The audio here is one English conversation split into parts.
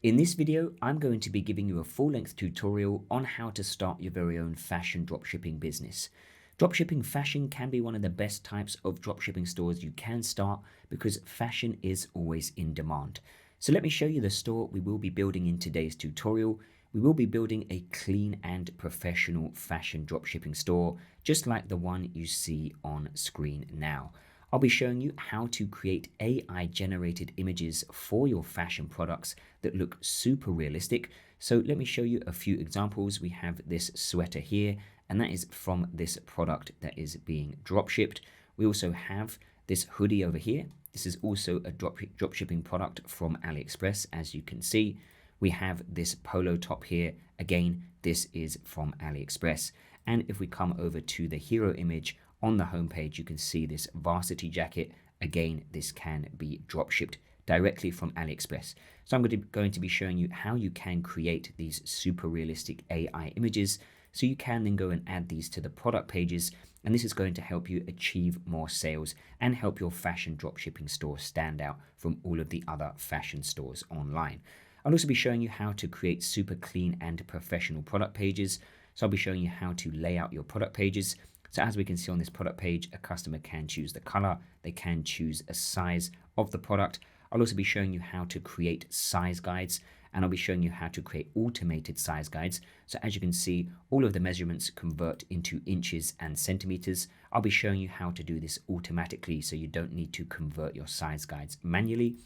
In this video, I'm going to be giving you a full-length tutorial on how to start your very own fashion dropshipping business. Dropshipping fashion can be one of the best types of dropshipping stores you can start because fashion is always in demand. So let me show you the store we will be building in today's tutorial. We will be building a clean and professional fashion dropshipping store, just like the one you see on screen now. I'll be showing you how to create AI generated images for your fashion products that look super realistic. So let me show you a few examples. We have this sweater here, and that is from this product that is being drop shipped. We also have this hoodie over here. This is also a drop shipping product from AliExpress, as you can see. We have this polo top here. Again, this is from AliExpress. And if we come over to the hero image, on the homepage, you can see this varsity jacket. Again, this can be drop shipped directly from AliExpress. So I'm going to be showing you how you can create these super realistic AI images so you can then go and add these to the product pages. And this is going to help you achieve more sales and help your fashion dropshipping store stand out from all of the other fashion stores online. I'll also be showing you how to create super clean and professional product pages. So I'll be showing you how to lay out your product pages. So as we can see on this product page, a customer can choose the color, they can choose a size of the product. I'll also be showing you how to create size guides, and I'll be showing you how to create automated size guides. So as you can see, all of the measurements convert into inches and centimeters. I'll be showing you how to do this automatically so you don't need to convert your size guides manually.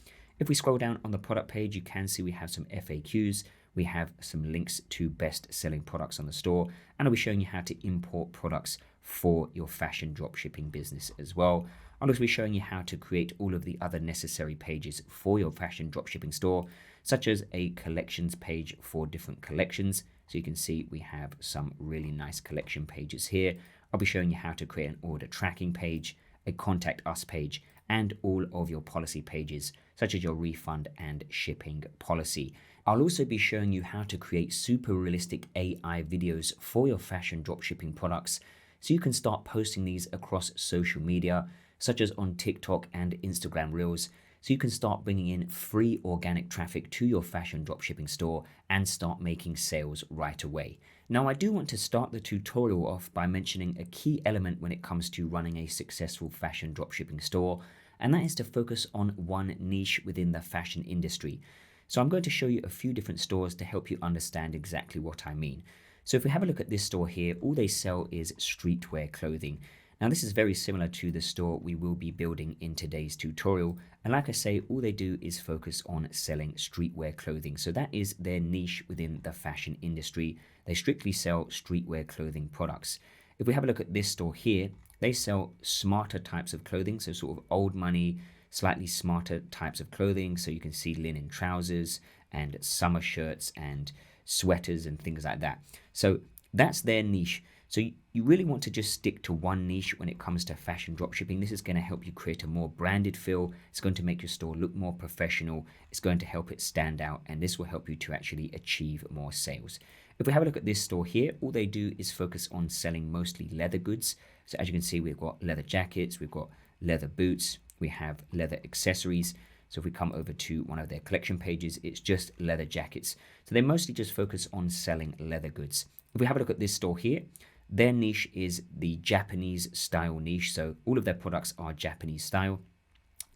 If we scroll down on the product page, you can see we have some FAQs. We have some links to best-selling products on the store, and I'll be showing you how to import products for your fashion dropshipping business as well. I'll also be showing you how to create all of the other necessary pages for your fashion dropshipping store, such as a collections page for different collections. So you can see we have some really nice collection pages here. I'll be showing you how to create an order tracking page, a contact us page, and all of your policy pages, such as your refund and shipping policy. I'll also be showing you how to create super realistic AI videos for your fashion dropshipping products so you can start posting these across social media, such as on TikTok and Instagram Reels, so you can start bringing in free organic traffic to your fashion dropshipping store and start making sales right away. Now, I do want to start the tutorial off by mentioning a key element when it comes to running a successful fashion dropshipping store, and that is to focus on one niche within the fashion industry. So I'm going to show you a few different stores to help you understand exactly what I mean. So if we have a look at this store here, all they sell is streetwear clothing. Now this is very similar to the store we will be building in today's tutorial. And like I say, all they do is focus on selling streetwear clothing. So that is their niche within the fashion industry. They strictly sell streetwear clothing products. If we have a look at this store here, they sell smarter types of clothing. So sort of old money, slightly smarter types of clothing. So you can see linen trousers and summer shirts and sweaters and things like that. So that's their niche. So you really want to just stick to one niche when it comes to fashion dropshipping. This is going to help you create a more branded feel. It's going to make your store look more professional. It's going to help it stand out, and this will help you to actually achieve more sales. If we have a look at this store here, all they do is focus on selling mostly leather goods. So as you can see, we've got leather jackets, we've got leather boots, we have leather accessories. So if we come over to one of their collection pages, it's just leather jackets. So they mostly just focus on selling leather goods. If we have a look at this store here, their niche is the Japanese style niche. So all of their products are Japanese style.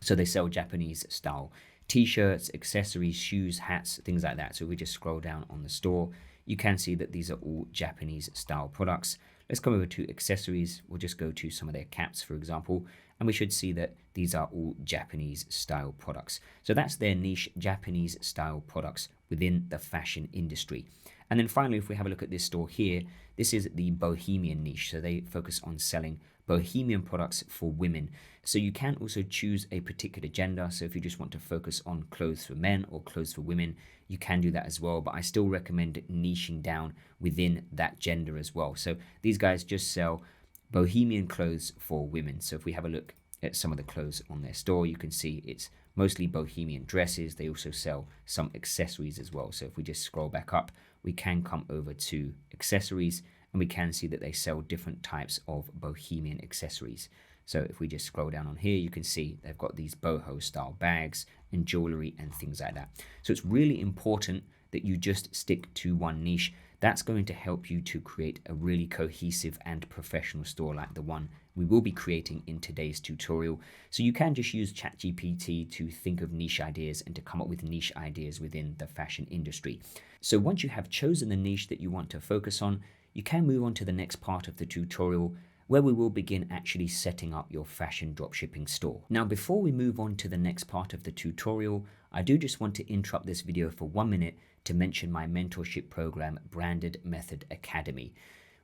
So they sell Japanese style t-shirts, accessories, shoes, hats, things like that. So if we just scroll down on the store, you can see that these are all Japanese style products. Let's come over to accessories. We'll just go to some of their caps, for example, and we should see that these are all Japanese style products. So that's their niche, Japanese style products within the fashion industry. And then finally, if we have a look at this store here, this is the bohemian niche. So they focus on selling bohemian products for women. So you can also choose a particular gender. So if you just want to focus on clothes for men or clothes for women, you can do that as well. But I still recommend niching down within that gender as well. So these guys just sell bohemian clothes for women. So if we have a look at some of the clothes on their store, you can see it's mostly bohemian dresses. They also sell some accessories as well. So if we just scroll back up, we can come over to accessories, and we can see that they sell different types of bohemian accessories. So if we just scroll down on here, you can see they've got these boho style bags and jewellery and things like that. So it's really important that you just stick to one niche. That's going to help you to create a really cohesive and professional store like the one we will be creating in today's tutorial. So you can just use ChatGPT to think of niche ideas and to come up with niche ideas within the fashion industry. So once you have chosen the niche that you want to focus on, you can move on to the next part of the tutorial, where we will begin actually setting up your fashion dropshipping store. Now, before we move on to the next part of the tutorial, I do just want to interrupt this video for 1 minute to mention my mentorship program, Branded Method Academy.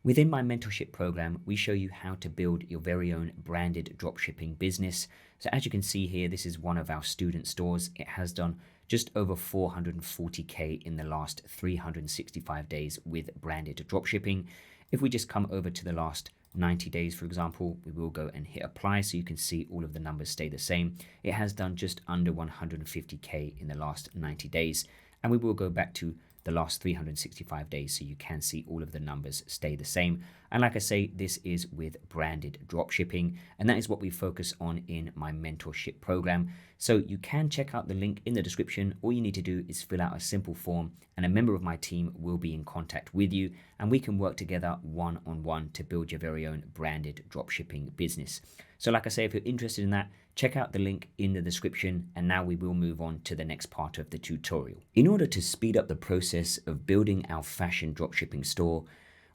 Within my mentorship program, we show you how to build your very own branded dropshipping business. So as you can see here, this is one of our student stores. It has done just over 440K in the last 365 days with branded dropshipping. If we just come over to the last 90 days, for example, we will go and hit apply so you can see all of the numbers stay the same. It has done just under 150K in the last 90 days. And we will go back to the last 365 days so you can see all of the numbers stay the same. And like I say, this is with branded dropshipping, and that is what we focus on in my mentorship program. So you can check out the link in the description. All you need to do is fill out a simple form and a member of my team will be in contact with you, and we can work together one-on-one to build your very own branded dropshipping business. So like I say, if you're interested in that, check out the link in the description, and now we will move on to the next part of the tutorial. In order to speed up the process of building our fashion dropshipping store,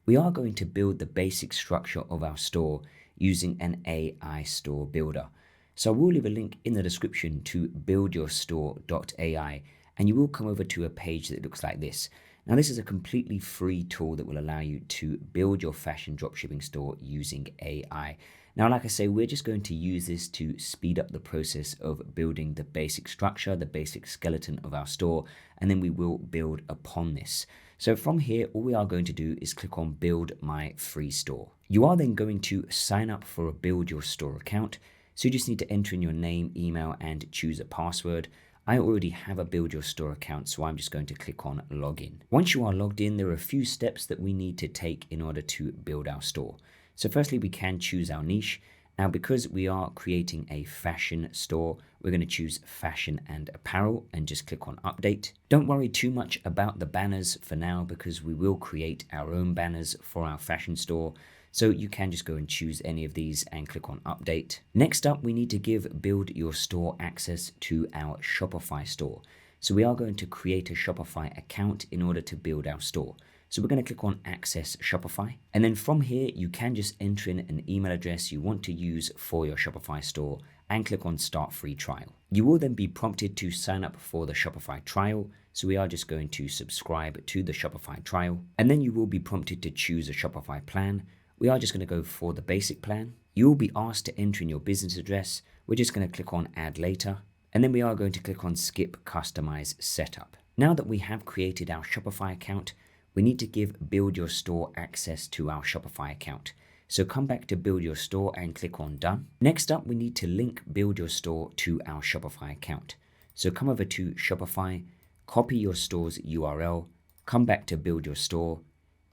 we are going to build the basic structure of our store using an AI store builder. So I will leave a link in the description to buildyourstore.ai, and you will come over to a page that looks like this. Now, this is a completely free tool that will allow you to build your fashion dropshipping store using AI. Now, like I say, we're just going to use this to speed up the process of building the basic structure, the basic skeleton of our store, and then we will build upon this. So from here, all we are going to do is click on Build My Free Store. You are then going to sign up for a Build Your Store account. So you just need to enter in your name, email, and choose a password. I already have a Build Your Store account, so I'm just going to click on Login. Once you are logged in, there are a few steps that we need to take in order to build our store. So firstly, we can choose our niche. Now, because we are creating a fashion store, we're going to choose fashion and apparel and just click on update. Don't worry too much about the banners for now, because we will create our own banners for our fashion store. So you can just go and choose any of these and click on update. Next up, we need to give Build Your Store access to our Shopify store. So we are going to create a Shopify account in order to build our store. So we're going to click on Access Shopify. And then from here, you can just enter in an email address you want to use for your Shopify store and click on Start Free Trial. You will then be prompted to sign up for the Shopify trial. So we are just going to subscribe to the Shopify trial. And then you will be prompted to choose a Shopify plan. We are just going to go for the basic plan. You will be asked to enter in your business address. We're just going to click on Add Later. And then we are going to click on Skip Customize Setup. Now that we have created our Shopify account, we need to give Build Your Store access to our Shopify account. So come back to Build Your Store and click on Done. Next up, we need to link Build Your Store to our Shopify account. So come over to Shopify, copy your store's URL, come back to Build Your Store,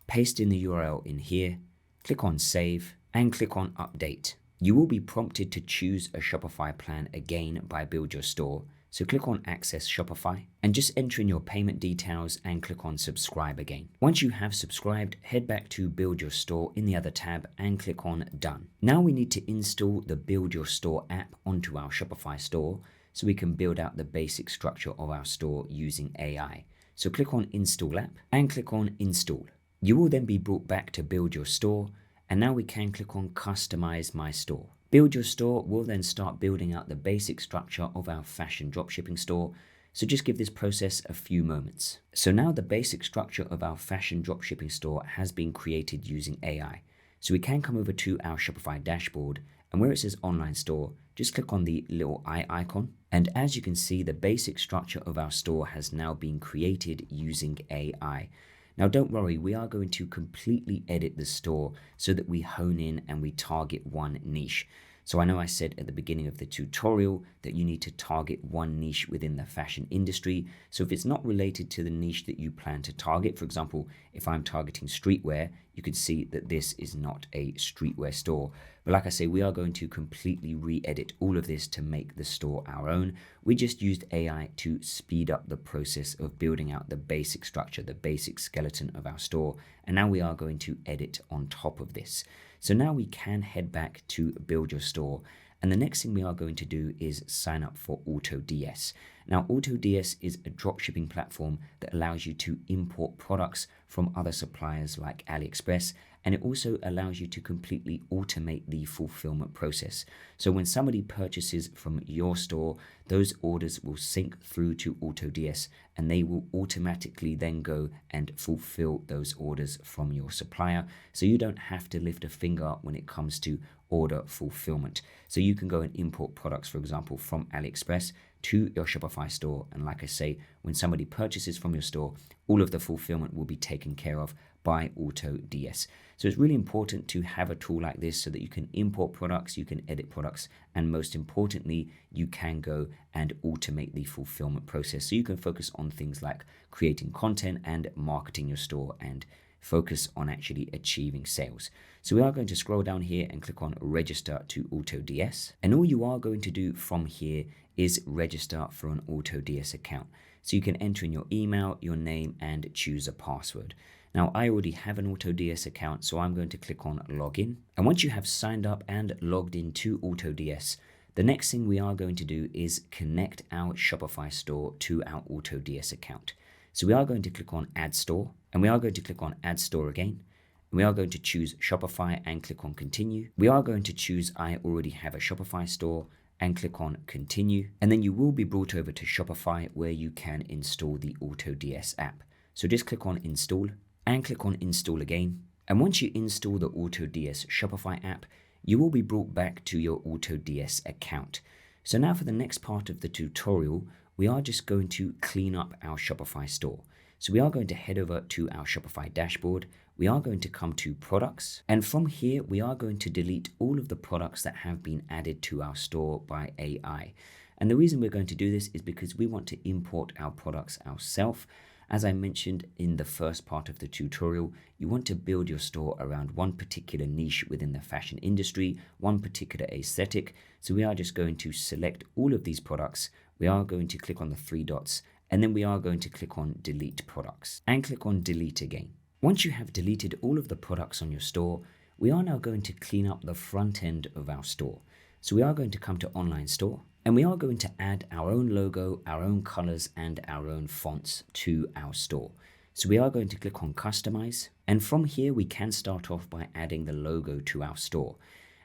paste in the URL in here, click on Save, and click on Update. You will be prompted to choose a Shopify plan again by Build Your Store. So click on Access Shopify and just enter in your payment details and click on Subscribe again. Once you have subscribed, head back to Build Your Store in the other tab and click on Done. Now we need to install the Build Your Store app onto our Shopify store so we can build out the basic structure of our store using AI. So click on Install App and click on Install. You will then be brought back to Build Your Store, and now we can click on Customize My Store. Build Your Store will then start building out the basic structure of our fashion dropshipping store, so just give this process a few moments. So now the basic structure of our fashion dropshipping store has been created using AI. So we can come over to our Shopify dashboard, and where it says Online Store, just click on the little eye icon. And as you can see, the basic structure of our store has now been created using AI. Now don't worry, we are going to completely edit the store so that we hone in and we target one niche. So I know I said at the beginning of the tutorial that you need to target one niche within the fashion industry. So if it's not related to the niche that you plan to target, for example, if I'm targeting streetwear, you could see that this is not a streetwear store. But like I say, we are going to completely re-edit all of this to make the store our own. We just used AI to speed up the process of building out the basic structure, the basic skeleton of our store. And now we are going to edit on top of this. So now we can head back to build your store. And the next thing we are going to do is sign up for AutoDS. Now, AutoDS is a dropshipping platform that allows you to import products from other suppliers like AliExpress, and it also allows you to completely automate the fulfillment process. So when somebody purchases from your store, those orders will sync through to AutoDS, and they will automatically then go and fulfill those orders from your supplier. So you don't have to lift a finger when it comes to order fulfillment. So you can go and import products, for example, from AliExpress to your Shopify store. And like I say, when somebody purchases from your store, all of the fulfillment will be taken care of by AutoDS. So it's really important to have a tool like this so that you can import products, you can edit products, and most importantly, you can go and automate the fulfillment process. So you can focus on things like creating content and marketing your store and focus on actually achieving sales. So we are going to scroll down here and click on register to AutoDS. And all you are going to do from here is register for an AutoDS account. So you can enter in your email, your name, and choose a password. Now, I already have an AutoDS account, so I'm going to click on login. And once you have signed up and logged into AutoDS, the next thing we are going to do is connect our Shopify store to our AutoDS account. So we are going to click on Add Store, and we are going to click on Add Store again. And we are going to choose Shopify and click on Continue. We are going to choose I already have a Shopify store and click on Continue. And then you will be brought over to Shopify where you can install the AutoDS app. So just click on Install and click on Install again. And once you install the AutoDS Shopify app, you will be brought back to your AutoDS account. So now for the next part of the tutorial, we are just going to clean up our Shopify store. So we are going to head over to our Shopify dashboard. We are going to come to products. And from here, we are going to delete all of the products that have been added to our store by AI. And the reason we're going to do this is because we want to import our products ourselves. As I mentioned in the first part of the tutorial, you want to build your store around one particular niche within the fashion industry, one particular aesthetic. So we are just going to select all of these products. We are going to click on the three dots, and then we are going to click on delete products and click on delete again. Once you have deleted all of the products on your store, we are now going to clean up the front end of our store. So we are going to come to online store, and we are going to add our own logo, our own colors, and our own fonts to our store. So we are going to click on customize. And from here, we can start off by adding the logo to our store.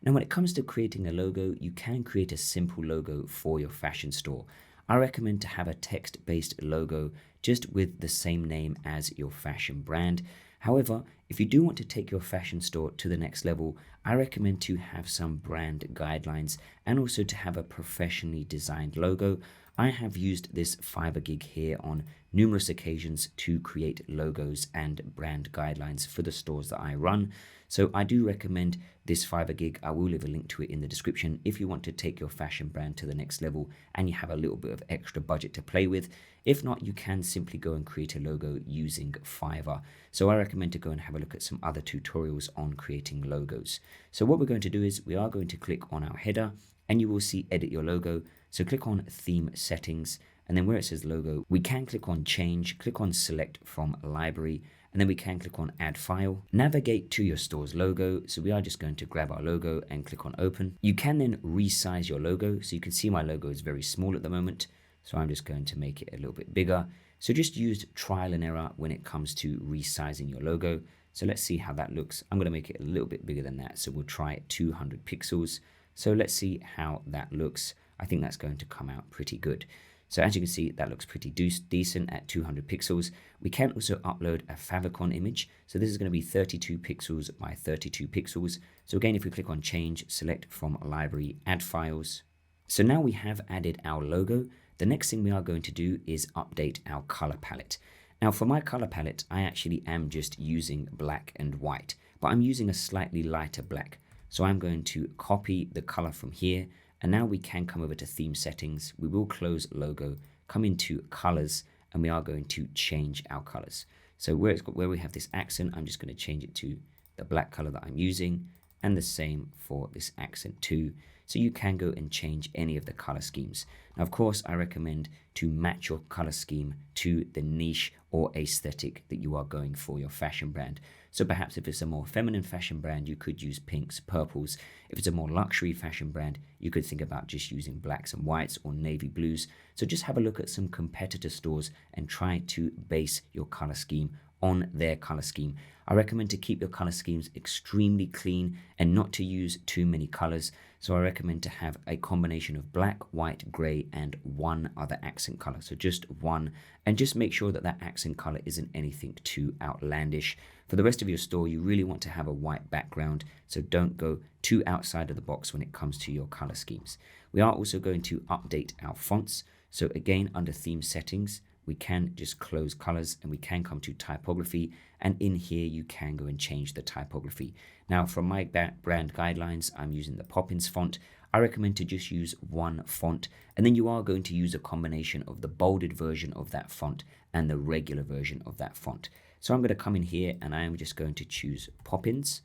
Now, when it comes to creating a logo, you can create a simple logo for your fashion store. I recommend to have a text-based logo just with the same name as your fashion brand. However, if you do want to take your fashion store to the next level, I recommend to have some brand guidelines and also to have a professionally designed logo. I have used this Fiverr gig here on numerous occasions to create logos and brand guidelines for the stores that I run. So I do recommend this Fiverr gig. I will leave a link to it in the description if you want to take your fashion brand to the next level and you have a little bit of extra budget to play with. If not, you can simply go and create a logo using Fiverr. So I recommend to go and have a look at some other tutorials on creating logos. So what we're going to do is we are going to click on our header and you will see edit your logo. So click on theme settings, and then where it says logo, we can click on change, click on select from library, and then we can click on add file, navigate to your store's logo. So we are just going to grab our logo and click on open. You can then resize your logo. So you can see my logo is very small at the moment. So I'm just going to make it a little bit bigger. So just use trial and error when it comes to resizing your logo. So let's see how that looks. I'm going to make it a little bit bigger than that. So we'll try 200 pixels. So let's see how that looks. I think that's going to come out pretty good. So as you can see, that looks pretty decent at 200 pixels. We can also upload a favicon image. So this is going to be 32 pixels by 32 pixels. So again, if we click on change, select from library, add files. So now we have added our logo. The next thing we are going to do is update our color palette. Now for my color palette, I actually am just using black and white, but I'm using a slightly lighter black. So I'm going to copy the color from here, and now we can come over to theme settings. We will close logo, come into colors, and we are going to change our colors. So where we have this accent, I'm just going to change it to the black color that I'm using, and the same for this accent too. So you can go and change any of the color schemes. Now, of course, I recommend to match your color scheme to the niche or aesthetic that you are going for your fashion brand. So perhaps if it's a more feminine fashion brand, you could use pinks, purples. If it's a more luxury fashion brand, you could think about just using blacks and whites or navy blues. So just have a look at some competitor stores and try to base your color scheme on their color scheme. I recommend to keep your color schemes extremely clean and not to use too many colors. So I recommend to have a combination of black, white, gray, and one other accent color. So just one, and just make sure that that accent color isn't anything too outlandish. For the rest of your store, you really want to have a white background, so don't go too outside of the box when it comes to your color schemes. We are also going to update our fonts. So again, under theme settings, we can just close colors and we can come to typography, and in here you can go and change the typography. Now from my brand guidelines, I'm using the Poppins font. I recommend to just use one font, and then you are going to use a combination of the bolded version of that font and the regular version of that font. So I'm going to come in here and I am just going to choose Poppins,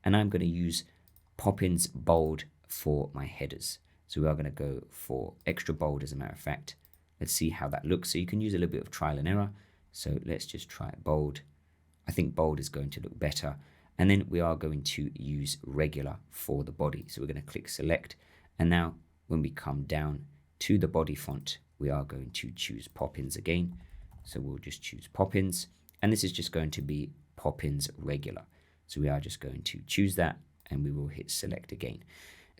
and I'm going to use Poppins bold for my headers. So we are going to go for extra bold, as a matter of fact. Let's see how that looks. So you can use a little bit of trial and error. So let's just try bold. I think bold is going to look better. And then we are going to use regular for the body. So we're going to click select. And now when we come down to the body font, we are going to choose Poppins again. So we'll just choose Poppins. And this is just going to be Poppins regular. So we are just going to choose that and we will hit select again.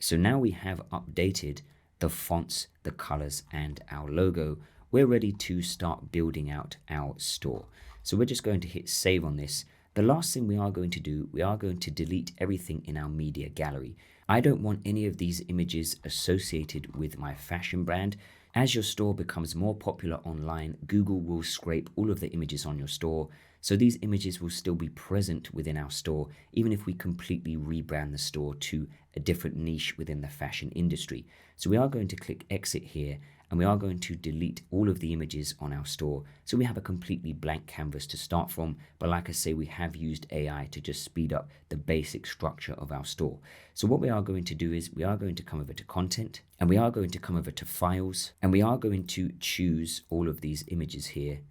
So now we have updated the fonts, the colors, and our logo. We're ready to start building out our store. So we're just going to hit save on this. The last thing we are going to do, we are going to delete everything in our media gallery. I don't want any of these images associated with my fashion brand. As your store becomes more popular online, Google will scrape all of the images on your store. So these images will still be present within our store, even if we completely rebrand the store to a different niche within the fashion industry. So we are going to click exit here, and we are going to delete all of the images on our store. So we have a completely blank canvas to start from. But like I say, we have used AI to just speed up the basic structure of our store. So what we are going to do is we are going to come over to content, and we are going to come over to files, and we are going to choose all of these images here.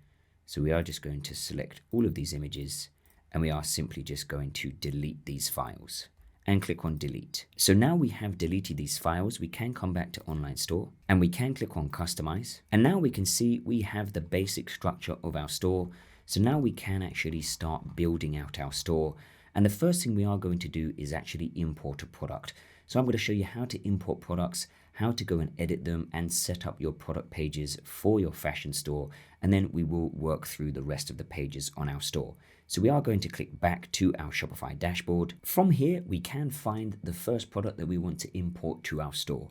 So we are just going to select all of these images, and we are simply just going to delete these files and click on delete. So now we have deleted these files, we can come back to online store and we can click on customize. And now we can see we have the basic structure of our store. So now we can actually start building out our store. And the first thing we are going to do is actually import a product. So I'm going to show you how to import products, how to go and edit them and set up your product pages for your fashion store. And then we will work through the rest of the pages on our store. So we are going to click back to our Shopify dashboard. From here, we can find the first product that we want to import to our store.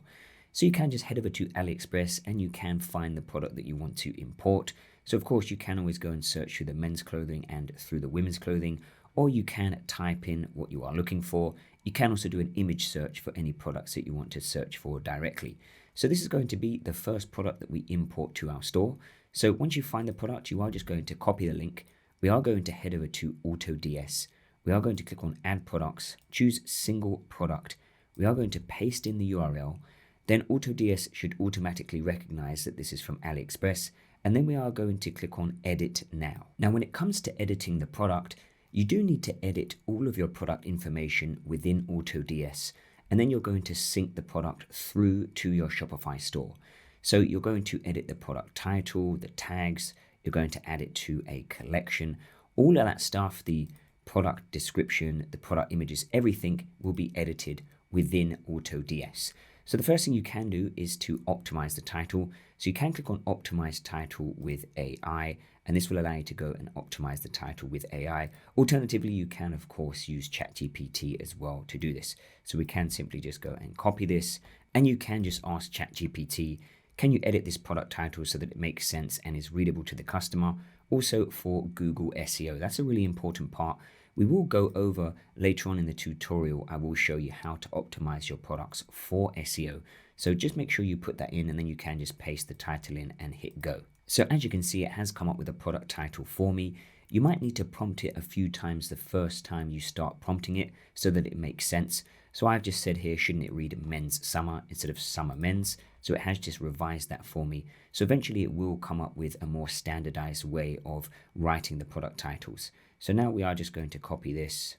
So you can just head over to AliExpress and you can find the product that you want to import. So of course you can always go and search through the men's clothing and through the women's clothing, or you can type in what you are looking for. You can also do an image search for any products that you want to search for directly. So this is going to be the first product that we import to our store. So once you find the product, you are just going to copy the link. We are going to head over to AutoDS. We are going to click on add products, choose single product. We are going to paste in the URL. Then AutoDS should automatically recognize that this is from AliExpress. And then we are going to click on edit now. Now, when it comes to editing the product, you do need to edit all of your product information within AutoDS. And then you're going to sync the product through to your Shopify store. So you're going to edit the product title, the tags, you're going to add it to a collection. All of that stuff, the product description, the product images, everything will be edited within AutoDS. So the first thing you can do is to optimize the title. So you can click on optimize title with AI, and this will allow you to go and optimize the title with AI. Alternatively, you can of course use ChatGPT as well to do this. So we can simply just go and copy this, and you can just ask ChatGPT, can you edit this product title so that it makes sense and is readable to the customer? Also for Google SEO, that's a really important part. We will go over later on in the tutorial. I will show you how to optimize your products for SEO. So just make sure you put that in, and then you can just paste the title in and hit go. So as you can see, it has come up with a product title for me. You might need to prompt it a few times the first time you start prompting it so that it makes sense. So I've just said here, shouldn't it read men's summer instead of summer men's? So it has just revised that for me. So eventually it will come up with a more standardized way of writing the product titles. So now we are just going to copy this.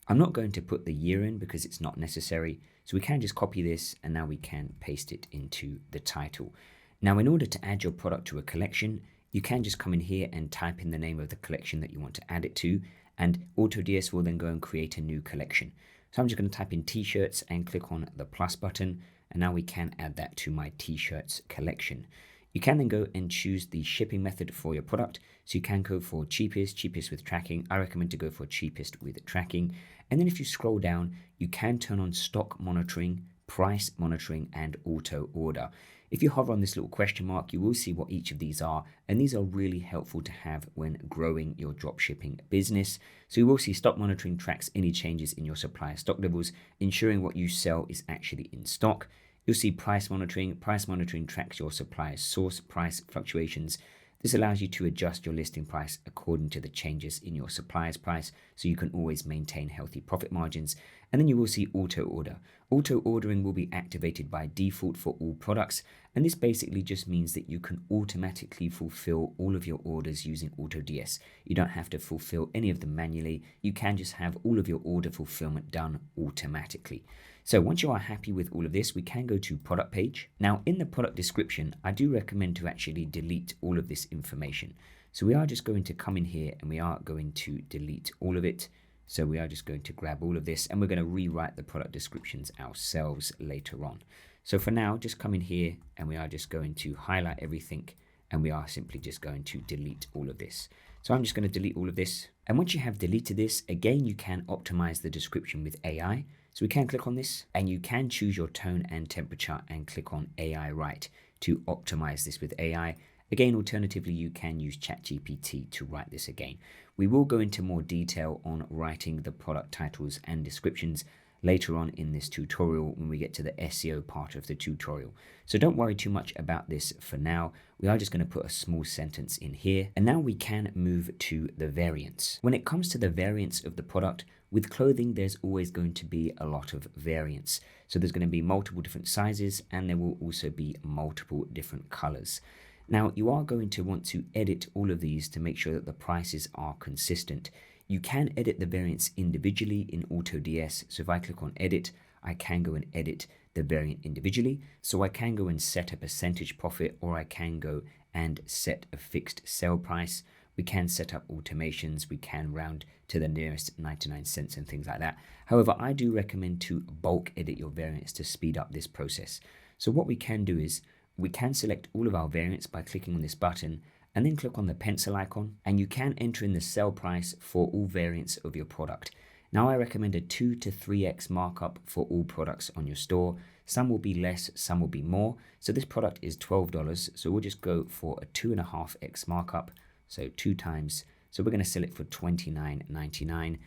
I'm not going to put the year in because it's not necessary. So we can just copy this, and now we can paste it into the title. Now, in order to add your product to a collection, you can just come in here and type in the name of the collection that you want to add it to, and AutoDS will then go and create a new collection. So I'm just going to type in t-shirts and click on the plus button, and now we can add that to my t-shirts collection. You can then go and choose the shipping method for your product. So you can go for cheapest with tracking. I recommend to go for cheapest with tracking. And then if you scroll down, you can turn on stock monitoring, price monitoring, and auto order. If you hover on this little question mark, you will see what each of these are, and these are really helpful to have when growing your dropshipping business. So you will see stock monitoring tracks any changes in your supplier stock levels, ensuring what you sell is actually in stock. You'll see price monitoring. Price monitoring tracks your supplier's source price fluctuations. This allows you to adjust your listing price according to the changes in your supplier's price, so you can always maintain healthy profit margins. And then you will see auto order. Auto ordering will be activated by default for all products, and this basically just means that you can automatically fulfill all of your orders using AutoDS. You don't have to fulfill any of them manually. You can just have all of your order fulfillment done automatically. So once you are happy with all of this, we can go to product page. Now in the product description, I do recommend to actually delete all of this information. So we are just going to come in here and we are going to delete all of it. So we are just going to grab all of this and we're going to rewrite the product descriptions ourselves later on. So for now, just come in here and we are just going to highlight everything, and we are simply just going to delete all of this. So I'm just going to delete all of this. And once you have deleted this, again, you can optimize the description with AI. So we can click on this and you can choose your tone and temperature and click on AI Write to optimize this with AI. Again, alternatively, you can use ChatGPT to write this again. We will go into more detail on writing the product titles and descriptions later on in this tutorial when we get to the SEO part of the tutorial. So don't worry too much about this for now. We are just going to put a small sentence in here. And now we can move to the variants. When it comes to the variants of the product, with clothing, there's always going to be a lot of variance. So there's going to be multiple different sizes, and there will also be multiple different colors. Now, you are going to want to edit all of these to make sure that the prices are consistent. You can edit the variants individually in AutoDS. So if I click on edit, I can go and edit the variant individually. So I can go and set a percentage profit, or I can go and set a fixed sale price. We can set up automations. We can round to the nearest 99 cents and things like that. However, I do recommend to bulk edit your variants to speed up this process. So what we can do is we can select all of our variants by clicking on this button and then click on the pencil icon, and you can enter in the sell price for all variants of your product. Now I recommend a 2 to 3x markup for all products on your store. Some will be less, some will be more. So this product is $12. So we'll just go for a 2.5x markup. So 2 times. So we're going to sell it for $29.99.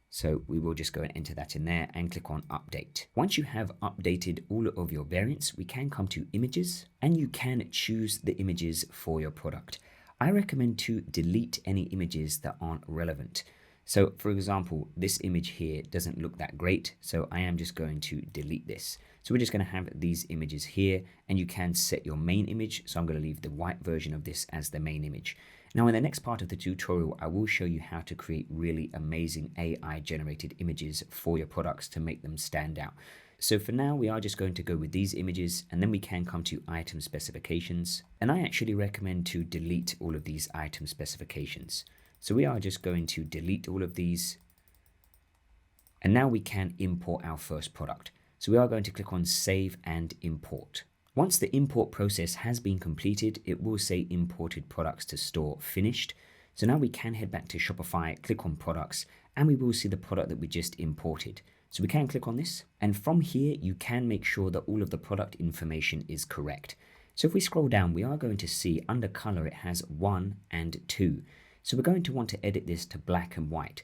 So we will just go and enter that in there and click on update. Once you have updated all of your variants, we can come to images and you can choose the images for your product. I recommend to delete any images that aren't relevant. So for example, this image here doesn't look that great. So I am just going to delete this. So we're just going to have these images here, and you can set your main image. So I'm going to leave the white version of this as the main image. Now in the next part of the tutorial, I will show you how to create really amazing AI generated images for your products to make them stand out. So for now, we are just going to go with these images, and then we can come to item specifications. And I actually recommend to delete all of these item specifications. So we are just going to delete all of these. And now we can import our first product. So we are going to click on save and import. Once the import process has been completed, it will say imported products to store finished. So now we can head back to Shopify, click on products, and we will see the product that we just imported. So we can click on this, and from here you can make sure that all of the product information is correct. So if we scroll down, we are going to see under color it has 1 and 2. So we're going to want to edit this to black and white.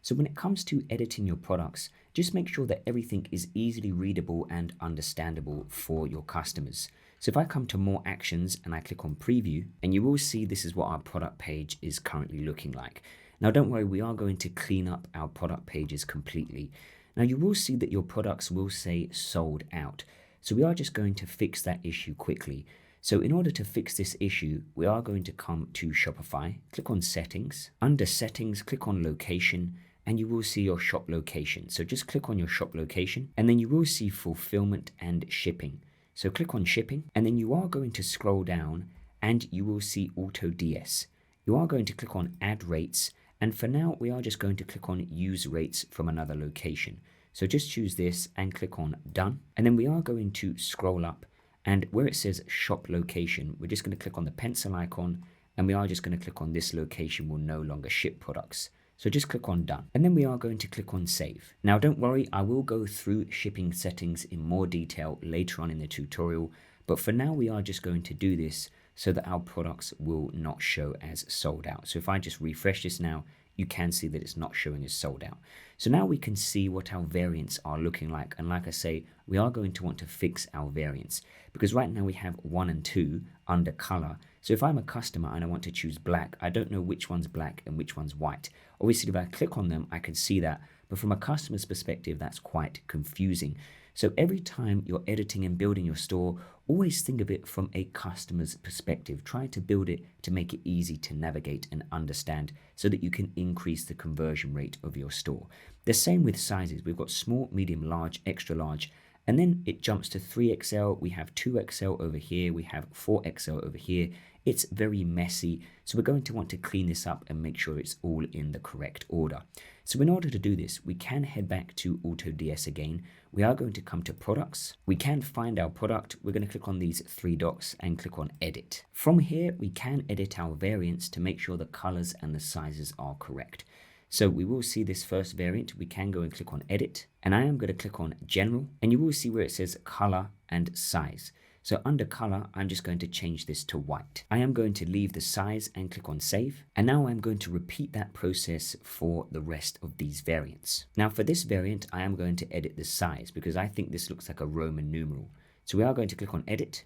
So when it comes to editing your products, just make sure that everything is easily readable and understandable for your customers. So if I come to more actions and I click on preview, and you will see this is what our product page is currently looking like. Now don't worry, we are going to clean up our product pages completely. Now you will see that your products will say sold out. So we are just going to fix that issue quickly. So in order to fix this issue, we are going to come to Shopify, click on settings. Under settings, click on location, and you will see your shop location. So just click on your shop location, and then you will see fulfillment and shipping. So click on shipping, and then you are going to scroll down and you will see auto DS. You are going to click on add rates, and for now we are just going to click on use rates from another location. So just choose this and click on done, and then we are going to scroll up, and where it says shop location, we're just going to click on the pencil icon, and we are just going to click on this location will no longer ship products. So just click on done, and then we are going to click on save. Now don't worry, I will go through shipping settings in more detail later on in the tutorial, but for now we are just going to do this so that our products will not show as sold out. So if I just refresh this now, you can see that it's not showing as sold out. So now we can see what our variants are looking like. And like I say, we are going to want to fix our variants because right now we have 1 and 2 under color. So if I'm a customer and I want to choose black, I don't know which one's black and which one's white. Obviously, if I click on them, I can see that. But from a customer's perspective, that's quite confusing. So every time you're editing and building your store, always think of it from a customer's perspective. Try to build it to make it easy to navigate and understand so that you can increase the conversion rate of your store. The same with sizes. We've got small, medium, large, extra large, and then it jumps to 3XL. We have 2XL over here. We have 4XL over here. It's very messy. So we're going to want to clean this up and make sure it's all in the correct order. So in order to do this, we can head back to Auto DS again. We are going to come to products. We can find our product. We're going to click on these 3 dots and click on edit. From here, we can edit our variants to make sure the colors and the sizes are correct. So we will see this first variant. We can go and click on edit, and I am going to click on general, and you will see where it says color and size. So under color, I'm just going to change this to white. I am going to leave the size and click on save. And now I'm going to repeat that process for the rest of these variants. Now for this variant, I am going to edit the size because I think this looks like a Roman numeral. So we are going to click on edit.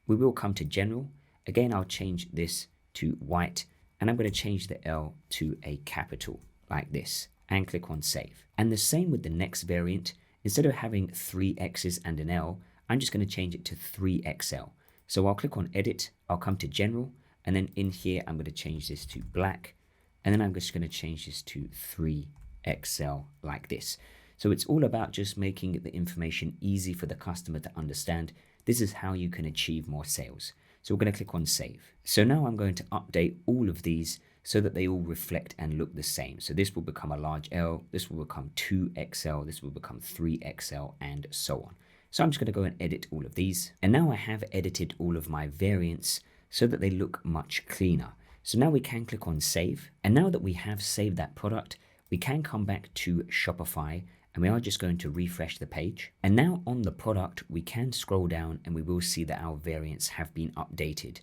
We will come to general. Again, I'll change this to white, and I'm going to change the L to a capital like this and click on save. And the same with the next variant. Instead of having 3 X's and an L, I'm just going to change it to 3XL. So I'll click on edit, I'll come to general, and then in here, I'm going to change this to black. And then I'm just going to change this to 3XL like this. So it's all about just making the information easy for the customer to understand. This is how you can achieve more sales. So we're going to click on save. So now I'm going to update all of these so that they all reflect and look the same. So this will become a large L, this will become 2XL, this will become 3XL, and so on. So I'm just going to go and edit all of these. And now I have edited all of my variants so that they look much cleaner. So now we can click on save. And now that we have saved that product, we can come back to Shopify, and we are just going to refresh the page. And now on the product, we can scroll down and we will see that our variants have been updated.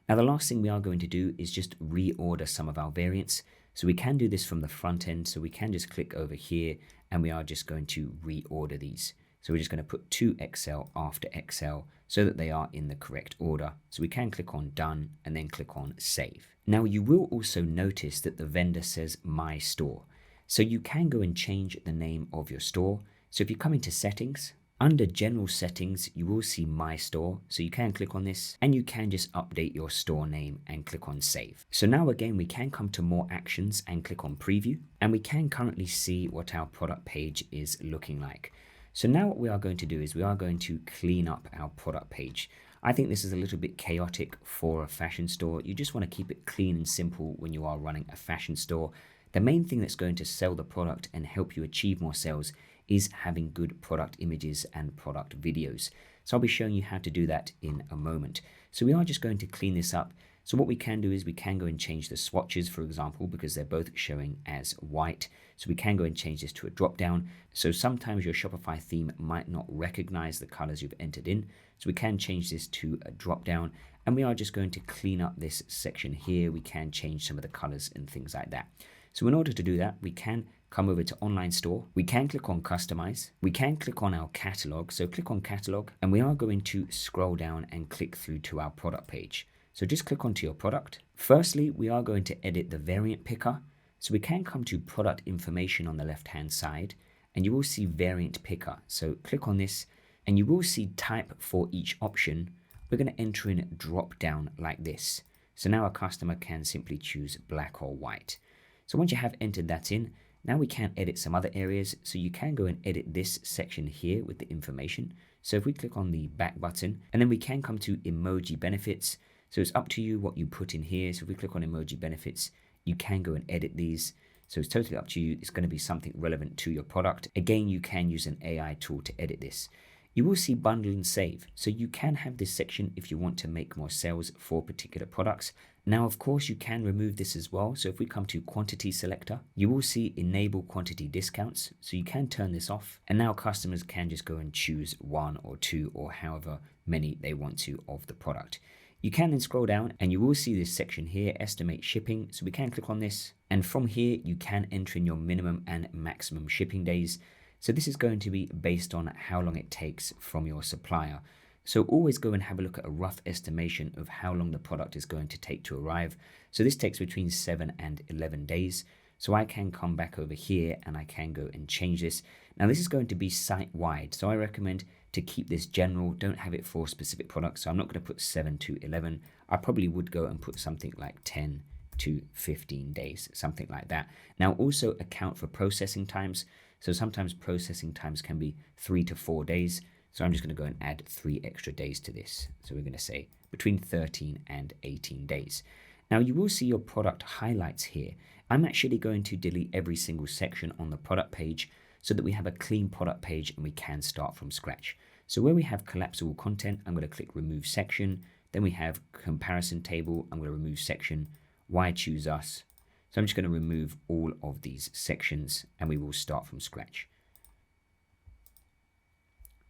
Now the last thing we are going to do is just reorder some of our variants. So we can do this from the front end. So we can just click over here and we are just going to reorder these. So we're just going to put 2XL after XL so that they are in the correct order. So we can click on done and then click on save. Now you will also notice that the vendor says my store. So you can go and change the name of your store. So if you come into settings, under general settings, you will see my store. So you can click on this and you can just update your store name and click on save. So now again, we can come to more actions and click on preview, and we can currently see what our product page is looking like. So now what we are going to do is we are going to clean up our product page. I think this is a little bit chaotic for a fashion store. You just want to keep it clean and simple when you are running a fashion store. The main thing that's going to sell the product and help you achieve more sales is having good product images and product videos. So I'll be showing you how to do that in a moment. So we are just going to clean this up. So what we can do is we can go and change the swatches, for example, because they're both showing as white. So we can go and change this to a drop down. So sometimes your Shopify theme might not recognize the colors you've entered in. So we can change this to a drop down, and we are just going to clean up this section here. We can change some of the colors and things like that. So in order to do that, we can come over to online store. We can click on customize. We can click on our catalog. So click on catalog, and we are going to scroll down and click through to our product page. So just click onto your product. Firstly, we are going to edit the variant picker. So we can come to product information on the left-hand side, and you will see variant picker. So click on this, and you will see type for each option. We're going to enter in drop down like this. So now a customer can simply choose black or white. So once you have entered that in, now we can edit some other areas. So you can go and edit this section here with the information. So if we click on the back button, and then we can come to emoji benefits. So it's up to you what you put in here. So if we click on emoji benefits, you can go and edit these. So it's totally up to you. It's going to be something relevant to your product. Again, you can use an AI tool to edit this. You will see bundle and save. So you can have this section if you want to make more sales for particular products. Now, of course, you can remove this as well. So if we come to quantity selector, you will see enable quantity discounts. So you can turn this off. And now customers can just go and choose 1 or 2 or however many they want to of the product. You can then scroll down and you will see this section here, estimate shipping. So we can click on this. And from here, you can enter in your minimum and maximum shipping days. So this is going to be based on how long it takes from your supplier. So always go and have a look at a rough estimation of how long the product is going to take to arrive. So this takes between 7 and 11 days. So I can come back over here and I can go and change this. Now this is going to be site-wide. So I recommend to keep this general, don't have it for specific products. So I'm not going to put 7 to 11. I probably would go and put something like 10 to 15 days, something like that. Now also account for processing times. So sometimes processing times can be 3 to 4 days. So I'm just going to go and add 3 extra days to this. So we're going to say between 13 and 18 days. Now you will see your product highlights here. I'm actually going to delete every single section on the product page so that we have a clean product page and we can start from scratch. So where we have collapsible content, I'm going to click remove section. Then we have comparison table. I'm going to remove section. Why choose us? So I'm just going to remove all of these sections and we will start from scratch.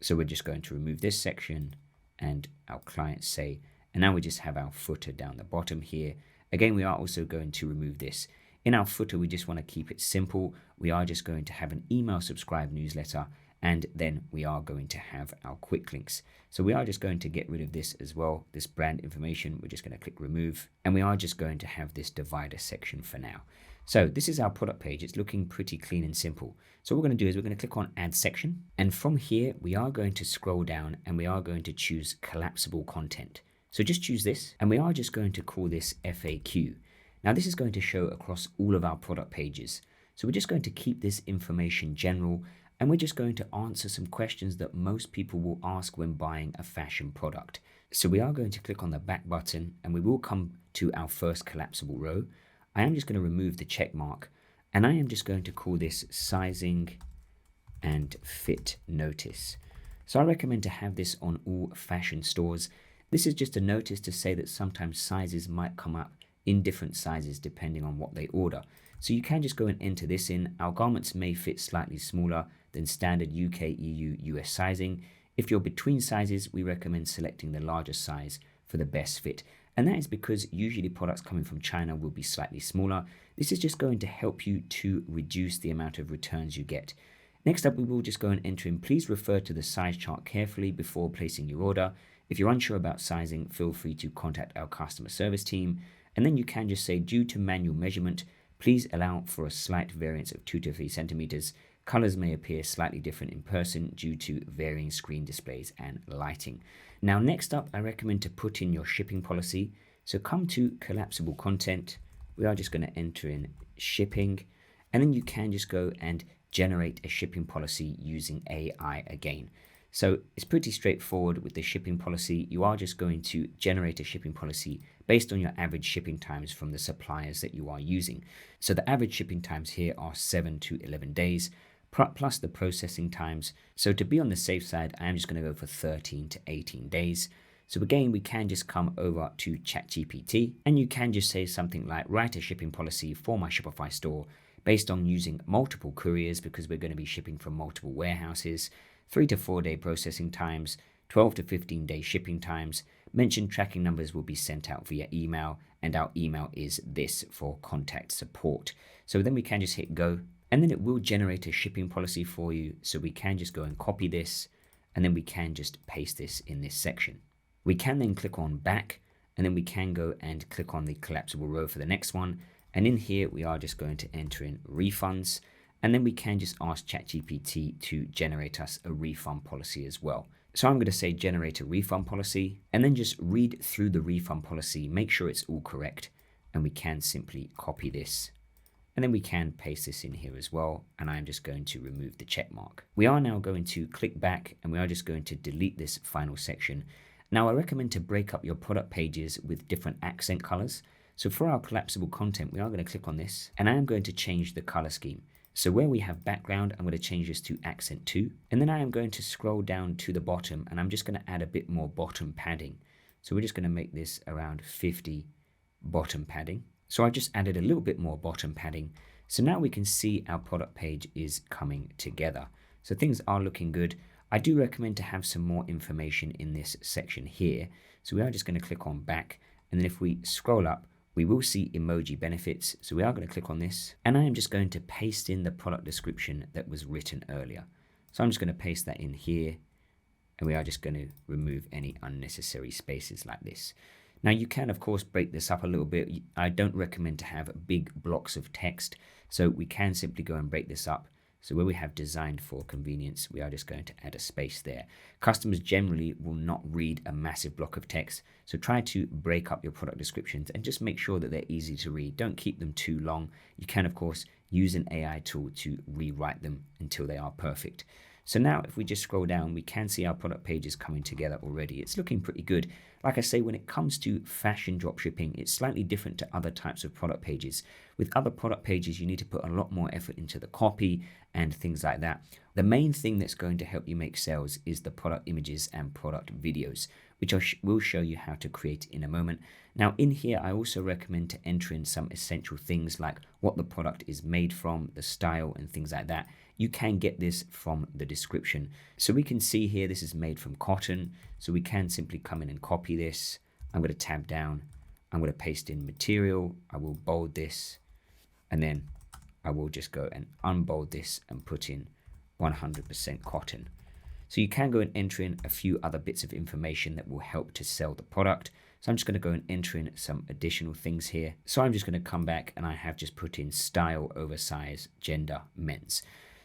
So we're just going to remove this section and our clients say, and now we just have our footer down the bottom here. Again, we are also going to remove this. In our footer, we just want to keep it simple. We are just going to have an email subscribe newsletter, and then we are going to have our quick links. So we are just going to get rid of this as well, this brand information. We're just going to click remove, and we are just going to have this divider section for now. So this is our product page. It's looking pretty clean and simple. So what we're going to do is we're going to click on add section, and from here we are going to scroll down and we are going to choose collapsible content. So just choose this, and we are just going to call this FAQ. Now this is going to show across all of our product pages. So we're just going to keep this information general, and we're just going to answer some questions that most people will ask when buying a fashion product. So we are going to click on the back button and we will come to our first collapsible row. I am just going to remove the check mark, and I am just going to call this sizing and fit notice. So I recommend to have this on all fashion stores. This is just a notice to say that sometimes sizes might come up in different sizes depending on what they order. So you can just go and enter this in. Our garments may fit slightly smaller than standard UK, EU, US sizing. If you're between sizes, we recommend selecting the larger size for the best fit. And that is because usually products coming from China will be slightly smaller. This is just going to help you to reduce the amount of returns you get. Next up, we will just go and enter in, please refer to the size chart carefully before placing your order. If you're unsure about sizing, feel free to contact our customer service team. And then you can just say, due to manual measurement, please allow for a slight variance of 2 to 3 centimeters. Colors may appear slightly different in person due to varying screen displays and lighting. Now, next up, I recommend to put in your shipping policy. So come to collapsible content. We are just going to enter in shipping, and then you can just go and generate a shipping policy using AI again. So it's pretty straightforward with the shipping policy. You are just going to generate a shipping policy based on your average shipping times from the suppliers that you are using. So the average shipping times here are 7 to 11 days, plus the processing times. So to be on the safe side, I am just going to go for 13 to 18 days. So again, we can just come over to ChatGPT, and you can just say something like, write a shipping policy for my Shopify store based on using multiple couriers, because we're going to be shipping from multiple warehouses, 3 to 4 day processing times, 12 to 15 day shipping times. Mentioned tracking numbers will be sent out via email, and our email is this for contact support. So then we can just hit go, And then it will generate a shipping policy for you. So we can just go and copy this, and then we can just paste this in this section. We can then click on back, and then we can go and click on the collapsible row for the next one. And in here, we are just going to enter in refunds, and then we can just ask ChatGPT to generate us a refund policy as well. So I'm going to say generate a refund policy, and then just read through the refund policy, make sure it's all correct, and we can simply copy this. And then we can paste this in here as well, and I'm just going to remove the check mark. We are now going to click back, and we are just going to delete this final section. Now I recommend to break up your product pages with different accent colors. So for our collapsible content, we are going to click on this, and I am going to change the color scheme. So where we have background, I'm going to change this to accent 2, and then I am going to scroll down to the bottom, and I'm just going to add a bit more bottom padding. So we're just going to make this around 50 bottom padding. So I just added a little bit more bottom padding. So now we can see our product page is coming together. So things are looking good. I do recommend to have some more information in this section here. So we are just going to click on back. And then if we scroll up, we will see emoji benefits. So we are going to click on this. And I am just going to paste in the product description that was written earlier. So I'm just going to paste that in here. And we are just going to remove any unnecessary spaces like this. Now you can of course break this up a little bit. I don't recommend to have big blocks of text, so we can simply go and break this up. So where we have designed for convenience, we are just going to add a space there. Customers generally will not read a massive block of text, so try to break up your product descriptions and just make sure that they're easy to read. Don't keep them too long. You can of course use an AI tool to rewrite them until they are perfect. So now if we just scroll down, we can see our product pages coming together already. It's looking pretty good. Like I say, when it comes to fashion dropshipping, it's slightly different to other types of product pages. With other product pages, you need to put a lot more effort into the copy and things like that. The main thing that's going to help you make sales is the product images and product videos, which I will show you how to create in a moment. Now in here, I also recommend to enter in some essential things like what the product is made from, the style and things like that. You can get this from the description. So we can see here, this is made from cotton. So we can simply come in and copy this. I'm going to tab down. I'm going to paste in material. I will bold this. And then I will just go and unbold this and put in 100% cotton. So you can go and enter in a few other bits of information that will help to sell the product. So I'm just going to go and enter in some additional things here. So I'm just going to come back and I have just put in style, oversize, gender, men's.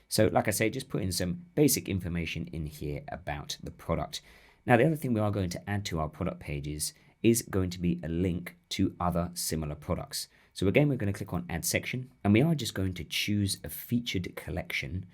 So like I say, just put in some basic information in here about the product. Now the other thing we are going to add to our product pages is going to be a link to other similar products. So again, we're going to click on add section and we are just going to choose a featured collection,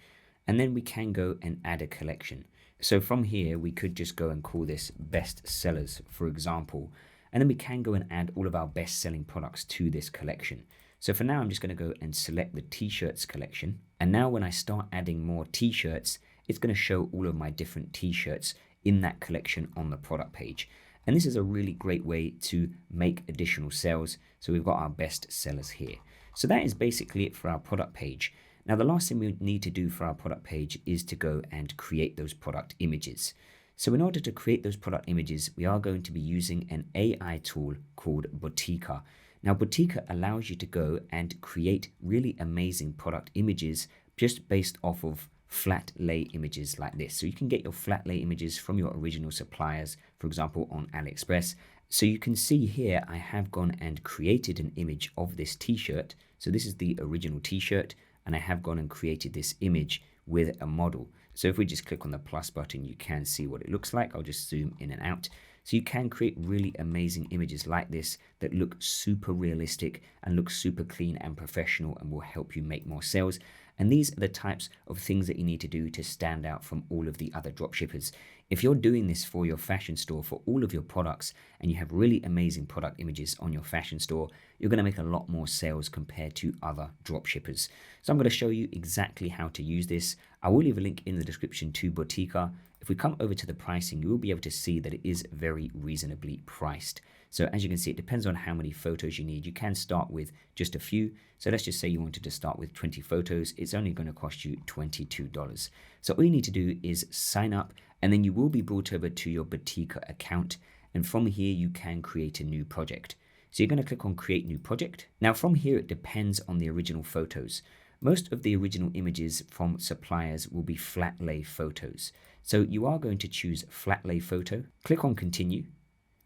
and then we can go and add a collection. So from here, we could just go and call this best sellers, for example, and then we can go and add all of our best selling products to this collection. So for now, I'm just going to go and select the t-shirts collection. And now when I start adding more t-shirts, it's going to show all of my different t-shirts in that collection on the product page. And this is a really great way to make additional sales. So we've got our best sellers here. So that is basically it for our product page. Now, the last thing we need to do for our product page is to go and create those product images. So in order to create those product images, we are going to be using an AI tool called Botica. Now, Botica allows you to go and create really amazing product images just based off of flat lay images like this. So you can get your flat lay images from your original suppliers, for example, on AliExpress. So you can see here, I have gone and created an image of this t-shirt. So this is the original t-shirt, and I have gone and created this image with a model. So if we just click on the plus button, you can see what it looks like. I'll just zoom in and out. So you can create really amazing images like this that look super realistic and look super clean and professional and will help you make more sales. And these are the types of things that you need to do to stand out from all of the other dropshippers. If you're doing this for your fashion store, for all of your products, and you have really amazing product images on your fashion store, you're going to make a lot more sales compared to other dropshippers. So I'm going to show you exactly how to use this. I will leave a link in the description to Botica. If we come over to the pricing, you will be able to see that it is very reasonably priced. So as you can see, it depends on how many photos you need. You can start with just a few. So let's just say you wanted to start with 20 photos. It's only going to cost you $22. So all you need to do is sign up, and then you will be brought over to your Botica account. And from here, you can create a new project. So you're going to click on create new project. Now from here, it depends on the original photos. Most of the original images from suppliers will be flat lay photos. So you are going to choose flat lay photo, click on continue,